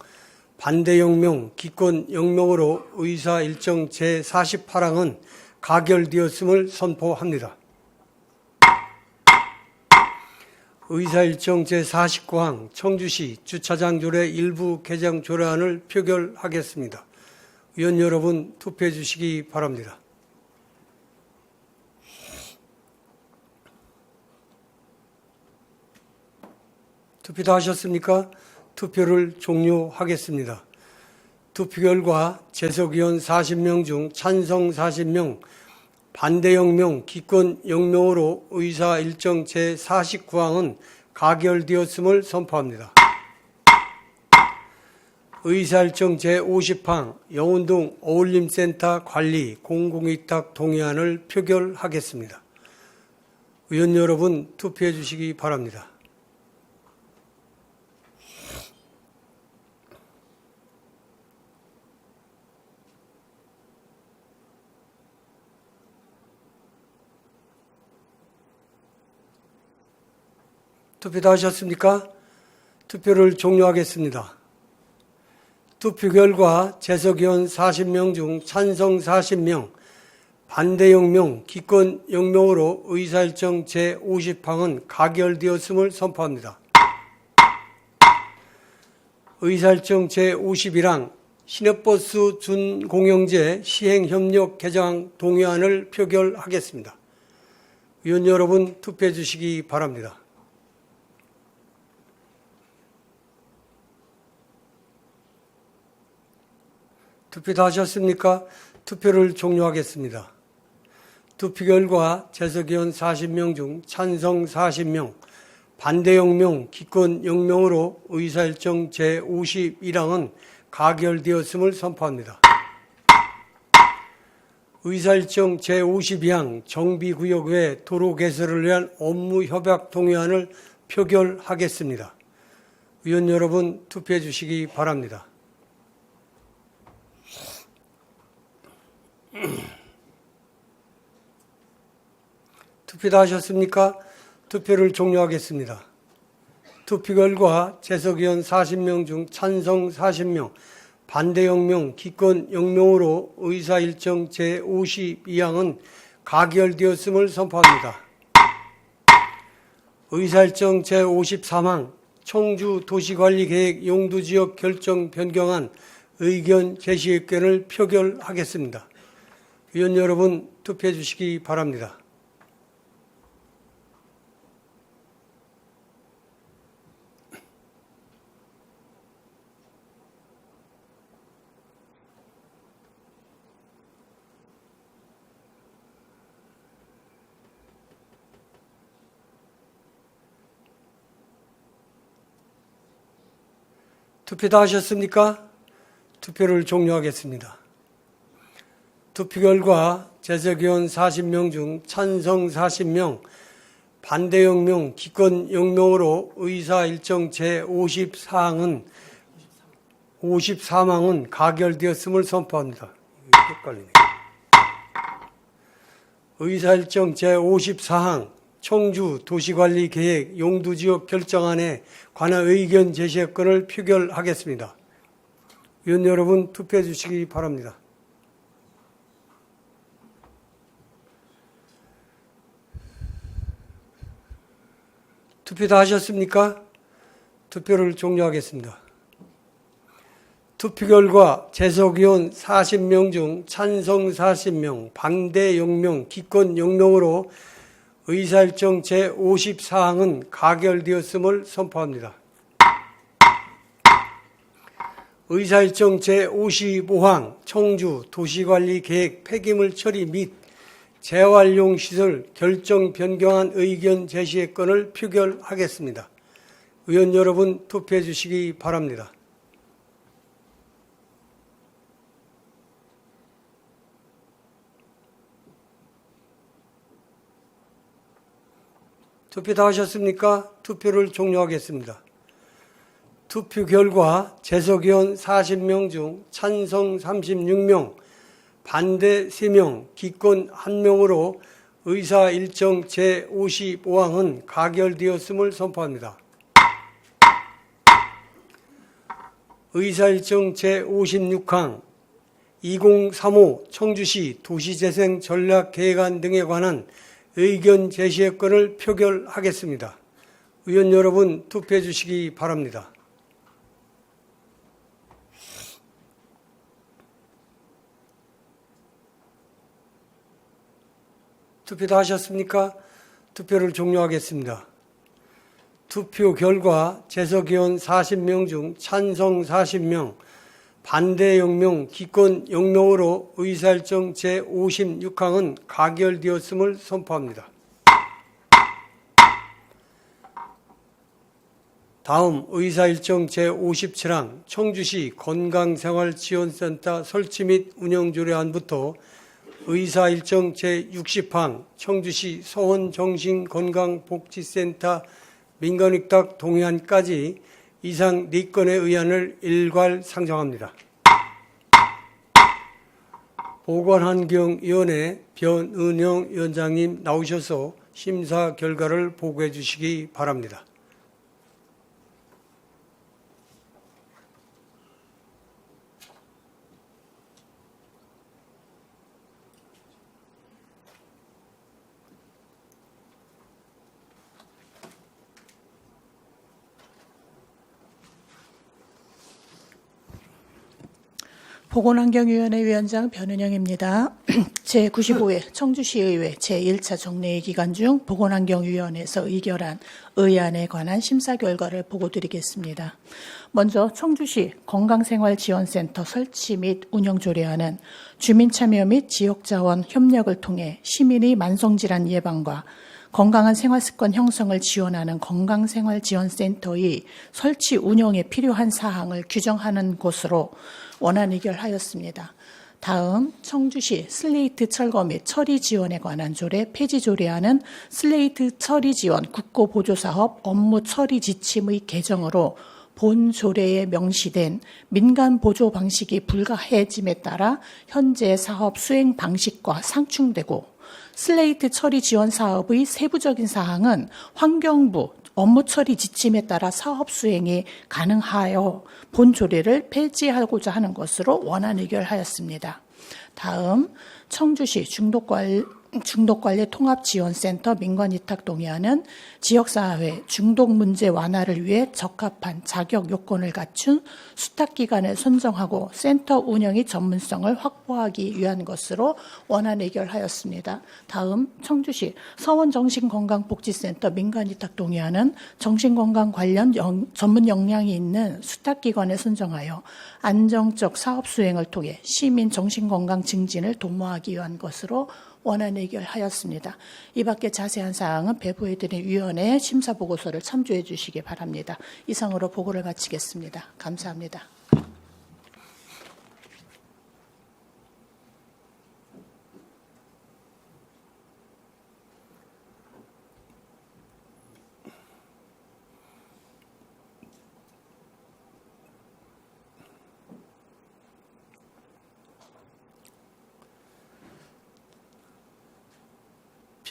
A: 반대 0명, 기권 0명으로 의사일정 제48항은 가결되었음을 선포합니다. 의사일정 제49항 청주시 주차장 조례 일부 개정 조례안을 표결하겠습니다. 위원 여러분 투표해 주시기 바랍니다. 투표 다 하셨습니까? 투표를 종료하겠습니다. 투표 결과 재석의원 40명 중 찬성 40명, 반대 0명, 기권 0명으로 의사 일정 제49항은 가결되었음을 선포합니다. 의사일정 제50항 영운동 어울림센터 관리 공공위탁 동의안을 표결하겠습니다. 의원 여러분 투표해 주시기 바랍니다. 투표 다 하셨습니까? 투표를 종료하겠습니다. 투표 결과 재석의원 40명 중 찬성 40명, 반대 0명, 기권 0명으로 의사일정 제50항은 가결되었음을 선포합니다. 의사일정 제51항 시내버스 준공영제 시행협력 개정 동의안을 표결하겠습니다. 의원 여러분 투표해 주시기 바랍니다. 투표 다 하셨습니까? 투표를 종료하겠습니다. 투표 결과 재석의원 40명 중 찬성 40명, 반대 0명, 기권 0명으로 의사일정 제51항은 가결되었음을 선포합니다. 의사일정 제52항 정비구역 외 도로 개설을 위한 업무협약 동의안을 표결하겠습니다. 의원 여러분 투표해 주시기 바랍니다. 투표 다 하셨습니까? 투표를 종료하겠습니다. 투표 결과 재석의원 40명 중 찬성 40명, 반대 0명, 기권 0명으로 의사일정 제52항은 가결되었음을 선포합니다. 의사일정 제53항 청주 도시관리계획 용도지역 결정 변경안 의견 제시의견을 표결하겠습니다. 의원 여러분 투표해 주시기 바랍니다. 투표 다 하셨습니까? 투표를 종료하겠습니다. 투표 결과 재석의원 40명 중 찬성 40명, 반대 0명, 기권 0명으로 의사일정 제54항은 가결되었음을 선포합니다. 헷갈리네. 의사일정 제54항 청주 도시관리계획 용도지역 결정안에 관한 의견 제시건을 표결하겠습니다. 의원 여러분 투표해 주시기 바랍니다. 투표 다 하셨습니까? 투표를 종료하겠습니다. 투표 결과 재석의원 40명 중 찬성 40명, 반대 0명, 기권 0명으로 의사일정 제54항은 가결되었음을 선포합니다. 의사일정 제55항 청주 도시관리계획 폐기물 처리 및 재활용 시설 결정 변경안 의견 제시의 건을 표결하겠습니다. 의원 여러분 투표해 주시기 바랍니다. 투표 다 하셨습니까? 투표를 종료하겠습니다. 투표 결과 재석의원 40명 중 찬성 36명, 반대 3명, 기권 1명으로 의사일정 제55항은 가결되었음을 선포합니다. 의사일정 제56항 2035 청주시 도시재생 전략계획안 등에 관한 의견 제시의 건을 표결하겠습니다. 의원 여러분 투표해 주시기 바랍니다. 투표 다 하셨습니까? 투표를 종료하겠습니다. 투표 결과 재석의원 40명 중 찬성 40명, 반대 0명, 기권 0명으로 의사일정 제56항은 가결되었음을 선포합니다. 다음 의사일정 제57항 청주시 건강생활지원센터 설치 및 운영 조례안부터 의사일정 제60항 청주시 서원정신건강복지센터 민간위탁 동의안까지 이상 4건의 의안을 일괄 상정합니다. 보건환경위원회 변은영 위원장님 나오셔서 심사 결과를 보고해 주시기 바랍니다.
M: 보건환경위원회 위원장 변은영입니다. 제95회 청주시의회 제1차 정례회 기간 중 보건환경위원회에서 의결한 의안에 관한 심사 결과를 보고드리겠습니다. 먼저 청주시 건강생활지원센터 설치 및 운영 조례안은 주민 참여 및 지역자원 협력을 통해 시민의 만성질환 예방과 건강한 생활습관 형성을 지원하는 건강생활지원센터의 설치 운영에 필요한 사항을 규정하는 것으로 원안 의결하였습니다. 다음 청주시 슬레이트 철거 및 처리 지원에 관한 조례 폐지 조례안은 슬레이트 처리 지원 국고보조사업 업무 처리 지침의 개정으로 본 조례에 명시된 민간 보조 방식이 불가해짐에 따라 현재 사업 수행 방식과 상충되고 슬레이트 처리 지원 사업의 세부적인 사항은 환경부 업무 처리 지침에 따라 사업 수행이 가능하여 본 조례를 폐지하고자 하는 것으로 원안 의결하였습니다. 다음 청주시 중독관리 통합지원센터 민간위탁 동의안은 지역사회 중독 문제 완화를 위해 적합한 자격 요건을 갖춘 수탁기관을 선정하고 센터 운영의 전문성을 확보하기 위한 것으로 원안 의결하였습니다. 다음 청주시 서원정신건강복지센터 민간위탁 동의안은 정신건강 관련 전문 역량이 있는 수탁기관을 선정하여 안정적 사업 수행을 통해 시민 정신건강 증진을 도모하기 위한 것으로 원안 의결하였습니다. 이 밖에 자세한 사항은 배부해드린 위원회 심사보고서를 참조해 주시기 바랍니다. 이상으로 보고를 마치겠습니다. 감사합니다.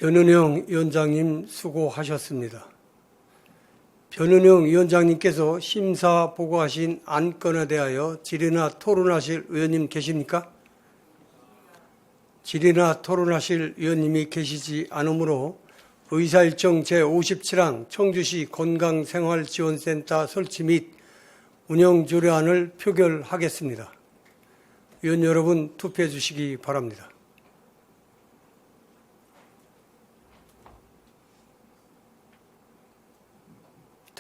A: 변은영 위원장님 수고하셨습니다. 변은영 위원장님께서 심사 보고하신 안건에 대하여 질의나 토론하실 의원님 계십니까? 질의나 토론하실 의원님이 계시지 않으므로 의사일정 제57항 청주시 건강생활지원센터 설치 및 운영조례안을 표결하겠습니다. 의원 여러분 투표해 주시기 바랍니다.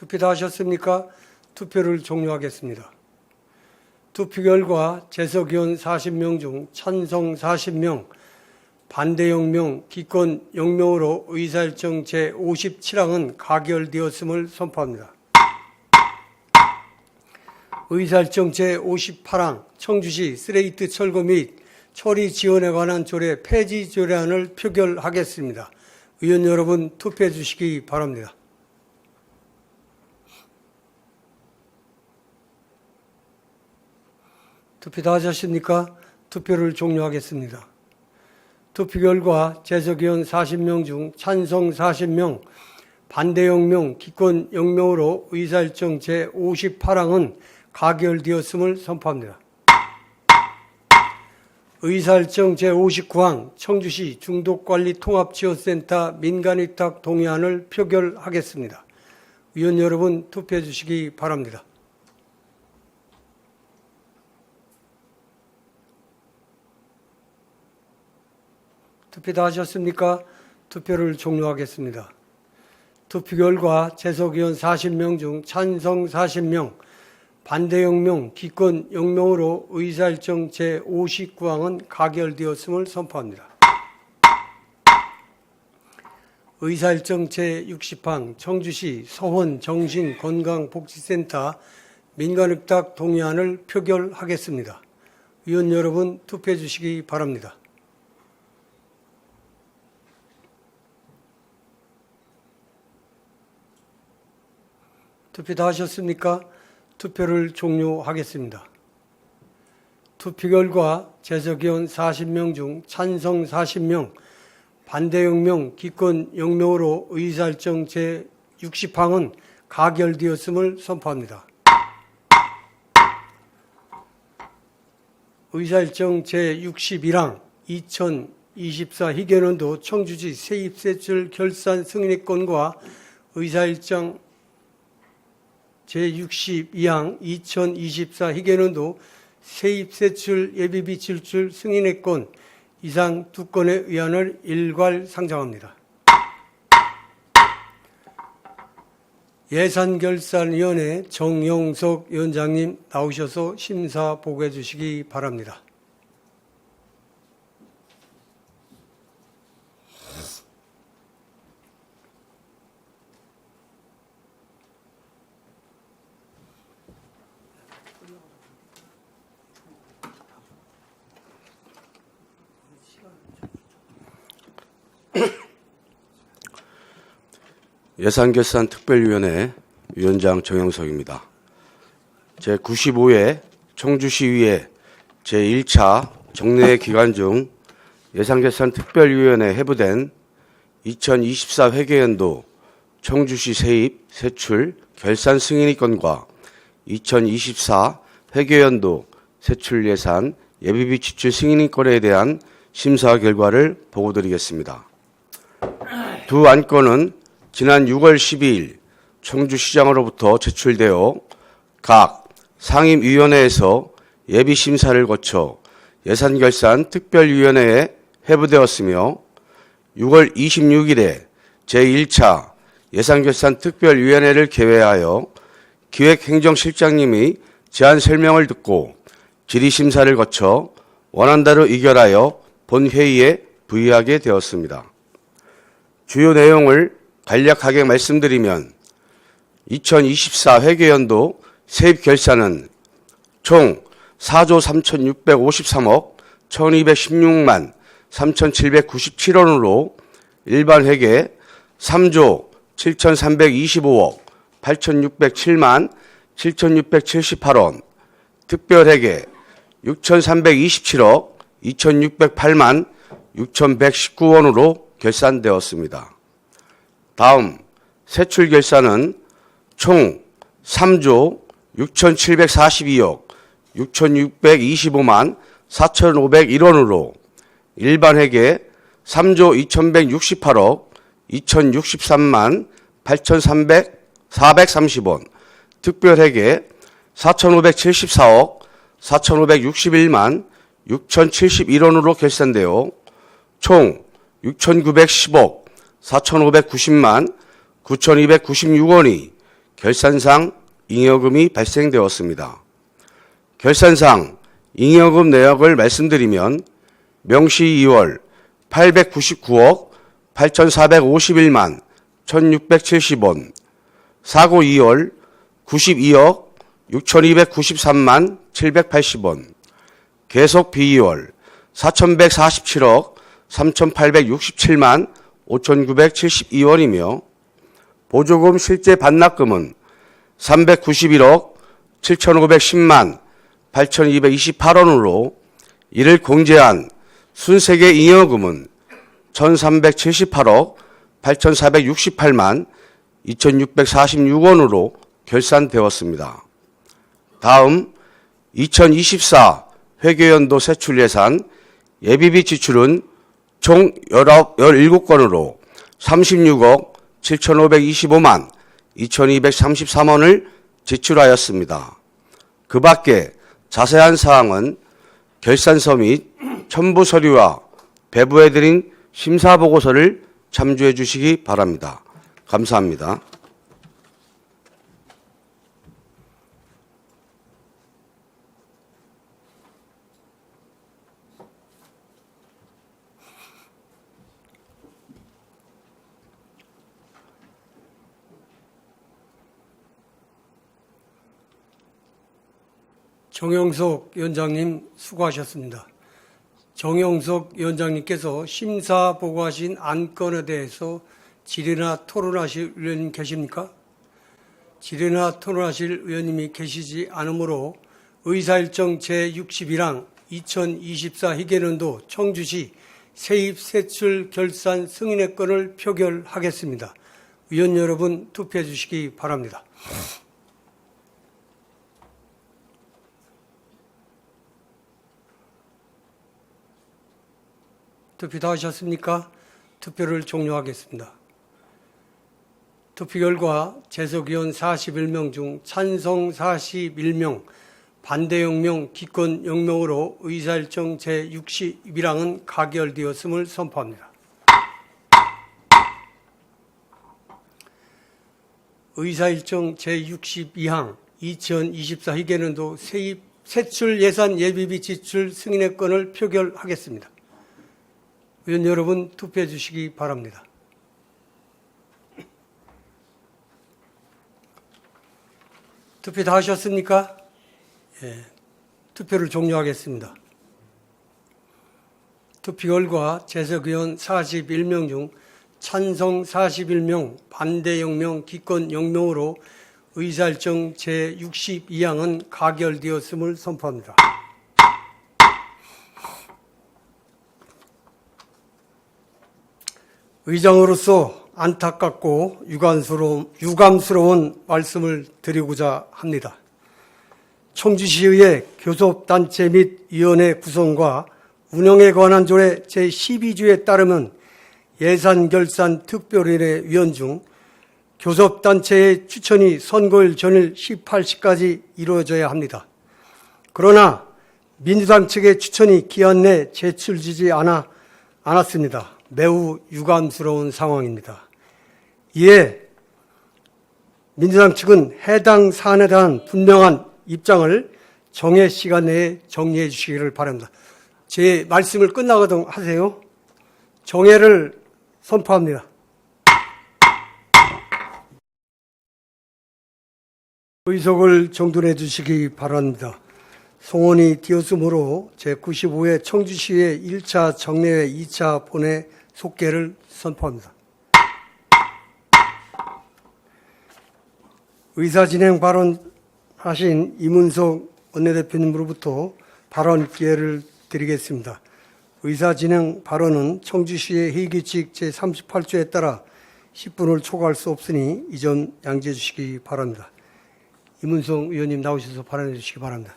A: 투표 다 하셨습니까? 투표를 종료하겠습니다. 투표 결과 재석의원 40명 중 찬성 40명, 반대 0명, 기권 0명으로 의사일정 제57항은 가결되었음을 선포합니다. 의사일정 제58항 청주시 슬레이트 철거 및 처리 지원에 관한 조례 폐지 조례안을 표결하겠습니다. 의원 여러분 투표해 주시기 바랍니다. 투표 다 하셨습니까? 투표를 종료하겠습니다. 투표 결과 재석의원 40명 중 찬성 40명, 반대 0명, 기권 0명으로 의사일정 제58항은 가결되었음을 선포합니다. 의사일정 제59항 청주시 중독관리 통합지원센터 민간위탁 동의안을 표결하겠습니다. 위원 여러분 투표해 주시기 바랍니다. 투표 다 하셨습니까? 투표를 종료하겠습니다. 투표 결과 재석의원 40명 중 찬성 40명, 반대 영명, 기권 영명으로 의사일정 제59항은 가결되었음을 선포합니다. 의사일정 제60항 청주시 서원 정신건강복지센터 민간의탁 동의안을 표결하겠습니다. 위원 여러분 투표해 주시기 바랍니다. 투표 다 하셨습니까? 투표를 종료하겠습니다. 투표 결과 재석위원 40명 중 찬성 40명, 반대 0명, 기권 0명으로 의사일정 제60항은 가결되었음을 선포합니다. 의사일정 제61항 2024 희견연도 청주시 세입세출 결산 승인의 건과 의사일정 제62항 2024 희견연도 세입세출 예비비 지출 승인의 건 이상 두 건의 의안을 일괄 상정합니다. 예산결산위원회 정용석 위원장님 나오셔서 심사 보고해 주시기 바랍니다.
N: 예산결산특별위원회 위원장 정영석입니다. 제95회 청주시의회 제1차 정례 기간 중 예산결산특별위원회 회부된 2024 회계연도 청주시 세입, 세출, 결산 승인의 건과 2024 회계연도 세출 예산, 예비비 지출 승인의 건에 대한 심사 결과를 보고드리겠습니다. 두 안건은 지난 6월 12일 청주시장으로부터 제출되어 각 상임위원회에서 예비심사를 거쳐 예산결산특별위원회에 회부되었으며 6월 26일에 제1차 예산결산특별위원회를 개회하여 기획행정실장님이 제안 설명을 듣고 질의심사를 거쳐 원안대로 의결하여 본회의에 부의하게 되었습니다. 주요 내용을 간략하게 말씀드리면 2024 회계연도 세입결산은 총 4조 3,653억 1,216만 3,797원으로 일반 회계 3조 7,325억 8,607만 7,678원, 특별 회계 6,327억 2,608만 6,119원으로 결산되었습니다. 다음 세출 결산은 총 3조 6,742억 6,625만 4,501원으로 일반 회계 3조 2,168억 2,063만 8,430원, 특별 회계 4,574억 4,561만 6,071원으로 결산되어 총 6,910억 4,590만 9,296원이 결산상 잉여금이 발생되었습니다. 결산상 잉여금 내역을 말씀드리면 명시 2월 899억 8,451만 1,670원, 사고 2월 92억 6,293만 780원, 계속 B2월 4,147억 3,867만 5,972원이며 보조금 실제 반납금은 391억 7,510만 8,228원으로 이를 공제한 순세계 잉여금은 1,378억 8,468만 2,646원으로 결산되었습니다. 다음 2024 회계연도 세출 예산 예비비 지출은 총 17건으로 36억 7,525만 2,233원을 지출하였습니다. 그 밖에 자세한 사항은 결산서 및 첨부 서류와 배부해드린 심사보고서를 참조해 주시기 바랍니다. 감사합니다.
A: 정영석 위원장님 수고하셨습니다. 정영석 위원장님께서 심사 보고하신 안건에 대해서 질의나 토론하실 의원님 계십니까? 질의나 토론하실 의원님이 계시지 않으므로 의사일정 제61항 2024 희계년도 청주시 세입 세출 결산 승인의 건을 표결하겠습니다. 의원 여러분 투표해 주시기 바랍니다. 투표 다 하셨습니까? 투표를 종료하겠습니다. 투표 결과 재석위원 41명 중 찬성 41명, 반대 0명, 기권 0명으로 의사일정 제61항은 가결되었음을 선포합니다. 의사일정 제62항 2024 희계년도 세입 세출 예산 예비비 지출 승인의 건을 표결하겠습니다. 의원 여러분 투표해 주시기 바랍니다. 투표 다 하셨습니까? 예, 투표를 종료하겠습니다. 투표 결과 재석위원 41명 중 찬성 41명, 반대 0명, 기권 0명으로 의사일정 제62항은 가결되었음을 선포합니다. 의장으로서 안타깝고 유감스러운 말씀을 드리고자 합니다. 청주시의회 교섭단체 및 위원회 구성과 운영에 관한 조례 제12조에 따르면 예산결산특별위원회 위원 중 교섭단체의 추천이 선거일 전일 18시까지 이루어져야 합니다. 그러나 민주당 측의 추천이 기한 내 제출되지 않았습니다. 매우 유감스러운 상황입니다. 이에 민주당 측은 해당 사안에 대한 분명한 입장을 정해 시간 내에 정리해 주시기를 바랍니다. 제 말씀을 끝나거든 하세요. 정해를 선포합니다. 의석을 정돈해 주시기 바랍니다. 송원이 되었으므로 제95회 청주시의 1차 정례회 2차 본회 속개를 선포합니다. 의사진행 발언하신 이문석 원내대표님으로부터 발언 기회를 드리겠습니다. 의사진행 발언은 청주시의 회의규칙 제38조에 따라 10분을 초과할 수 없으니 이 점 양지해 주시기 바랍니다. 이문석 의원님 나오셔서 발언해 주시기 바랍니다.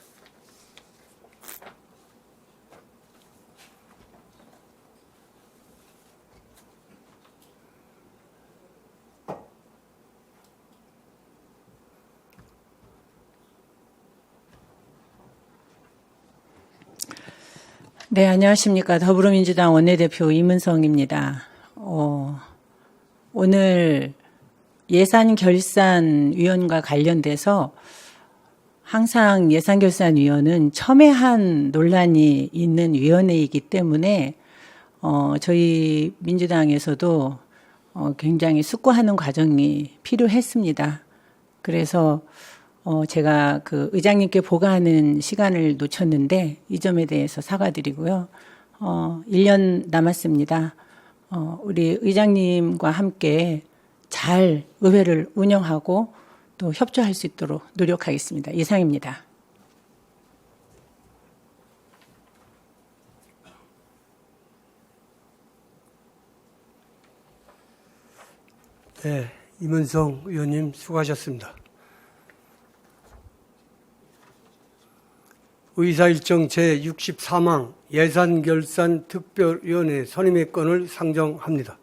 O: 네, 안녕하십니까. 더불어민주당 원내대표 이문성입니다. 오늘 예산결산위원과 관련돼서 항상 예산결산위원은 첨예한 논란이 있는 위원회이기 때문에 저희 민주당에서도 굉장히 숙고하는 과정이 필요했습니다. 그래서 제가 그 의장님께 보고하는 시간을 놓쳤는데 이 점에 대해서 사과드리고요. 1년 남았습니다. 우리 의장님과 함께 잘 의회를 운영하고 또 협조할 수 있도록 노력하겠습니다. 이상입니다.
A: 네, 이문성 의원님 수고하셨습니다. 의사일정 제63항 예산결산특별위원회 선임의 건을 상정합니다.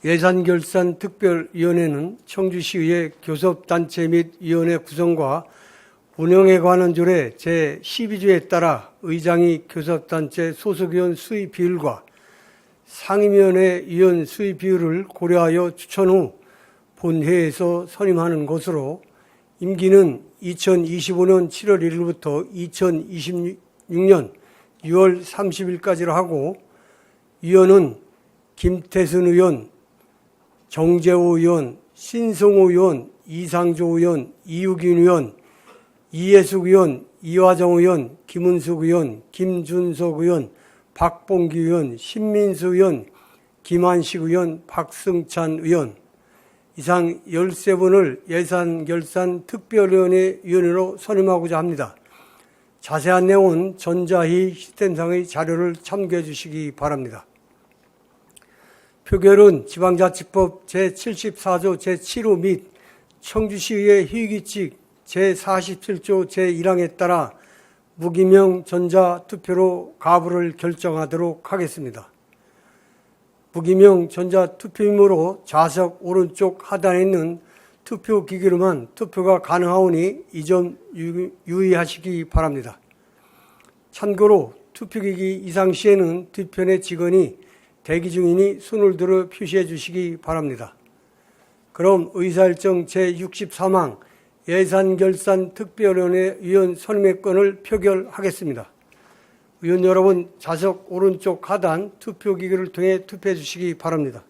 A: 예산결산특별위원회는 청주시의회 교섭단체 및 위원회 구성과 운영에 관한 조례 제12조에 따라 의장이 교섭단체 소속위원 수의 비율과 상임위원회 위원 수의 비율을 고려하여 추천 후 본회에서 선임하는 것으로 임기는 2025년 7월 1일부터 2026년 6월 30일까지로 하고 위원은 김태순 의원, 정재호 의원, 신성호 의원, 이상조 의원, 이유긴 의원, 이해숙 의원, 이화정 의원, 김은숙 의원, 김준석 의원, 박봉기 의원, 신민수 의원, 김한식 의원, 박승찬 의원 이상 13분을 예산결산특별위원회 위원으로 선임하고자 합니다. 자세한 내용은 전자희 시스템상의 자료를 참고해 주시기 바랍니다. 표결은 지방자치법 제74조 제7호 및 청주시의회 희귀칙 제47조 제1항에 따라 무기명 전자투표로 가부를 결정하도록 하겠습니다. 무기명 전자투표이므로 좌석 오른쪽 하단에 있는 투표기기로만 투표가 가능하오니 이 점 유의하시기 바랍니다. 참고로 투표기기 이상 시에는 뒤편의 직원이 대기 중이니 손을 들어 표시해 주시기 바랍니다. 그럼 의사일정 제63항 예산결산특별위원회 위원 선임의 건을 표결하겠습니다. 의원 여러분, 좌석 오른쪽 하단 투표기기를 통해 투표해 주시기 바랍니다.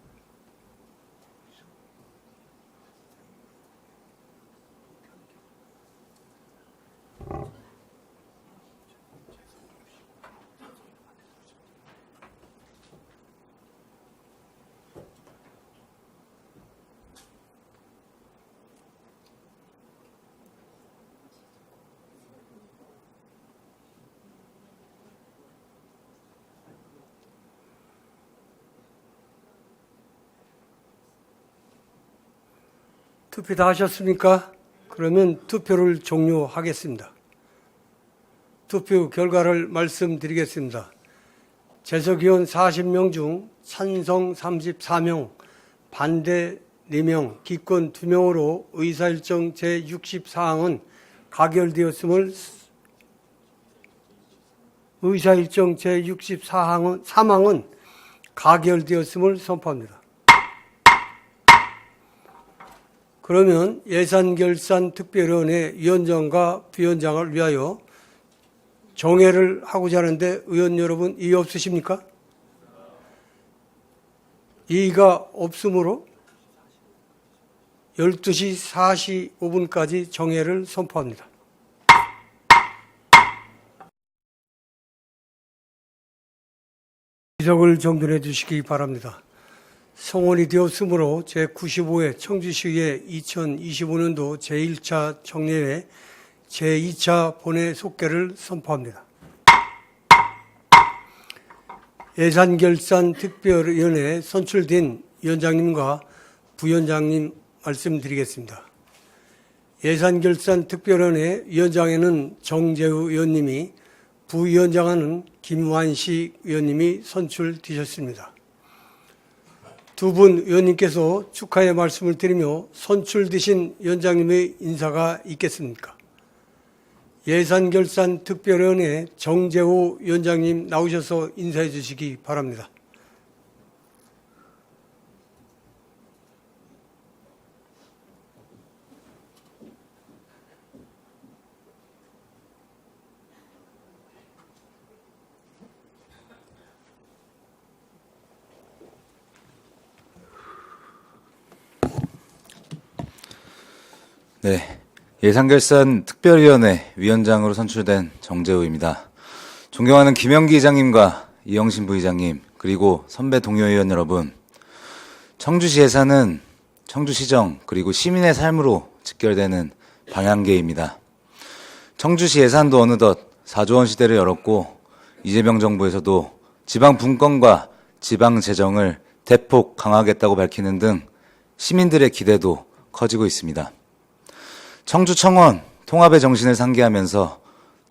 A: 투표 다 하셨습니까? 그러면 투표를 종료하겠습니다. 투표 결과를 말씀드리겠습니다. 재석위원 40명 중 찬성 34명, 반대 4명, 기권 2명으로 의사일정 제64항은 가결되었음을 의사일정 제64항은 가결되었음을 선포합니다. 그러면 예산결산특별위원회 위원장과 부위원장을 위하여 정회를 하고자 하는데 의원 여러분 이의 없으십니까? 이의가 없으므로 12시 45분까지 정회를 선포합니다. 기석을 정돈해 주시기 바랍니다. 성원이 되었으므로 제95회 청주시의회 2025년도 제1차 정례회 제2차 본회 속개를 선포합니다. 예산결산특별위원회에 선출된 위원장님과 부위원장님 말씀드리겠습니다. 예산결산특별위원회 위원장에는 정재우 의원님이, 부위원장에는 김완식 의원님이 선출되셨습니다. 두 분 의원님께서 축하의 말씀을 드리며 선출되신 위원장님의 인사가 있겠습니까? 예산결산특별위원회 정재호 위원장님 나오셔서 인사해 주시기 바랍니다.
E: 네, 예산결산특별위원회 위원장으로 선출된 정재우입니다. 존경하는 김영기 의장님과 이영신 부의장님, 그리고 선배 동료 의원 여러분, 청주시 예산은 청주시정 그리고 시민의 삶으로 직결되는 방향계입니다. 청주시 예산도 어느덧 4조 원 시대를 열었고 이재명 정부에서도 지방 분권과 지방 재정을 대폭 강화하겠다고 밝히는 등 시민들의 기대도 커지고 있습니다. 청주청원 통합의 정신을 상기하면서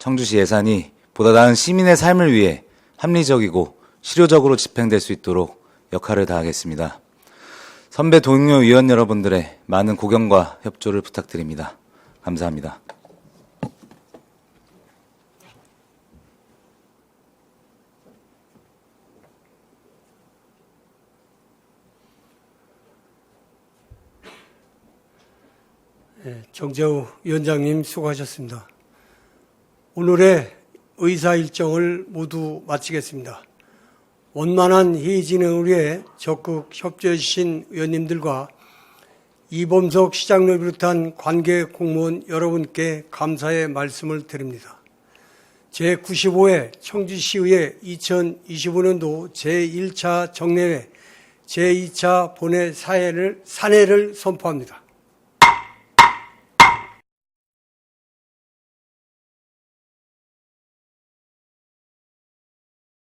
E: 청주시 예산이 보다 나은 시민의 삶을 위해 합리적이고 실효적으로 집행될 수 있도록 역할을 다하겠습니다. 선배 동료 위원 여러분들의 많은 고견과 협조를 부탁드립니다. 감사합니다.
A: 정재우 위원장님 수고하셨습니다. 오늘의 의사 일정을 모두 마치겠습니다. 원만한 회의 진행을 위해 적극 협조해 주신 의원님들과 이범석 시장을 비롯한 관계 공무원 여러분께 감사의 말씀을 드립니다. 제95회 청주시의회 2025년도 제1차 정례회 제2차 본회 사례를 선포합니다.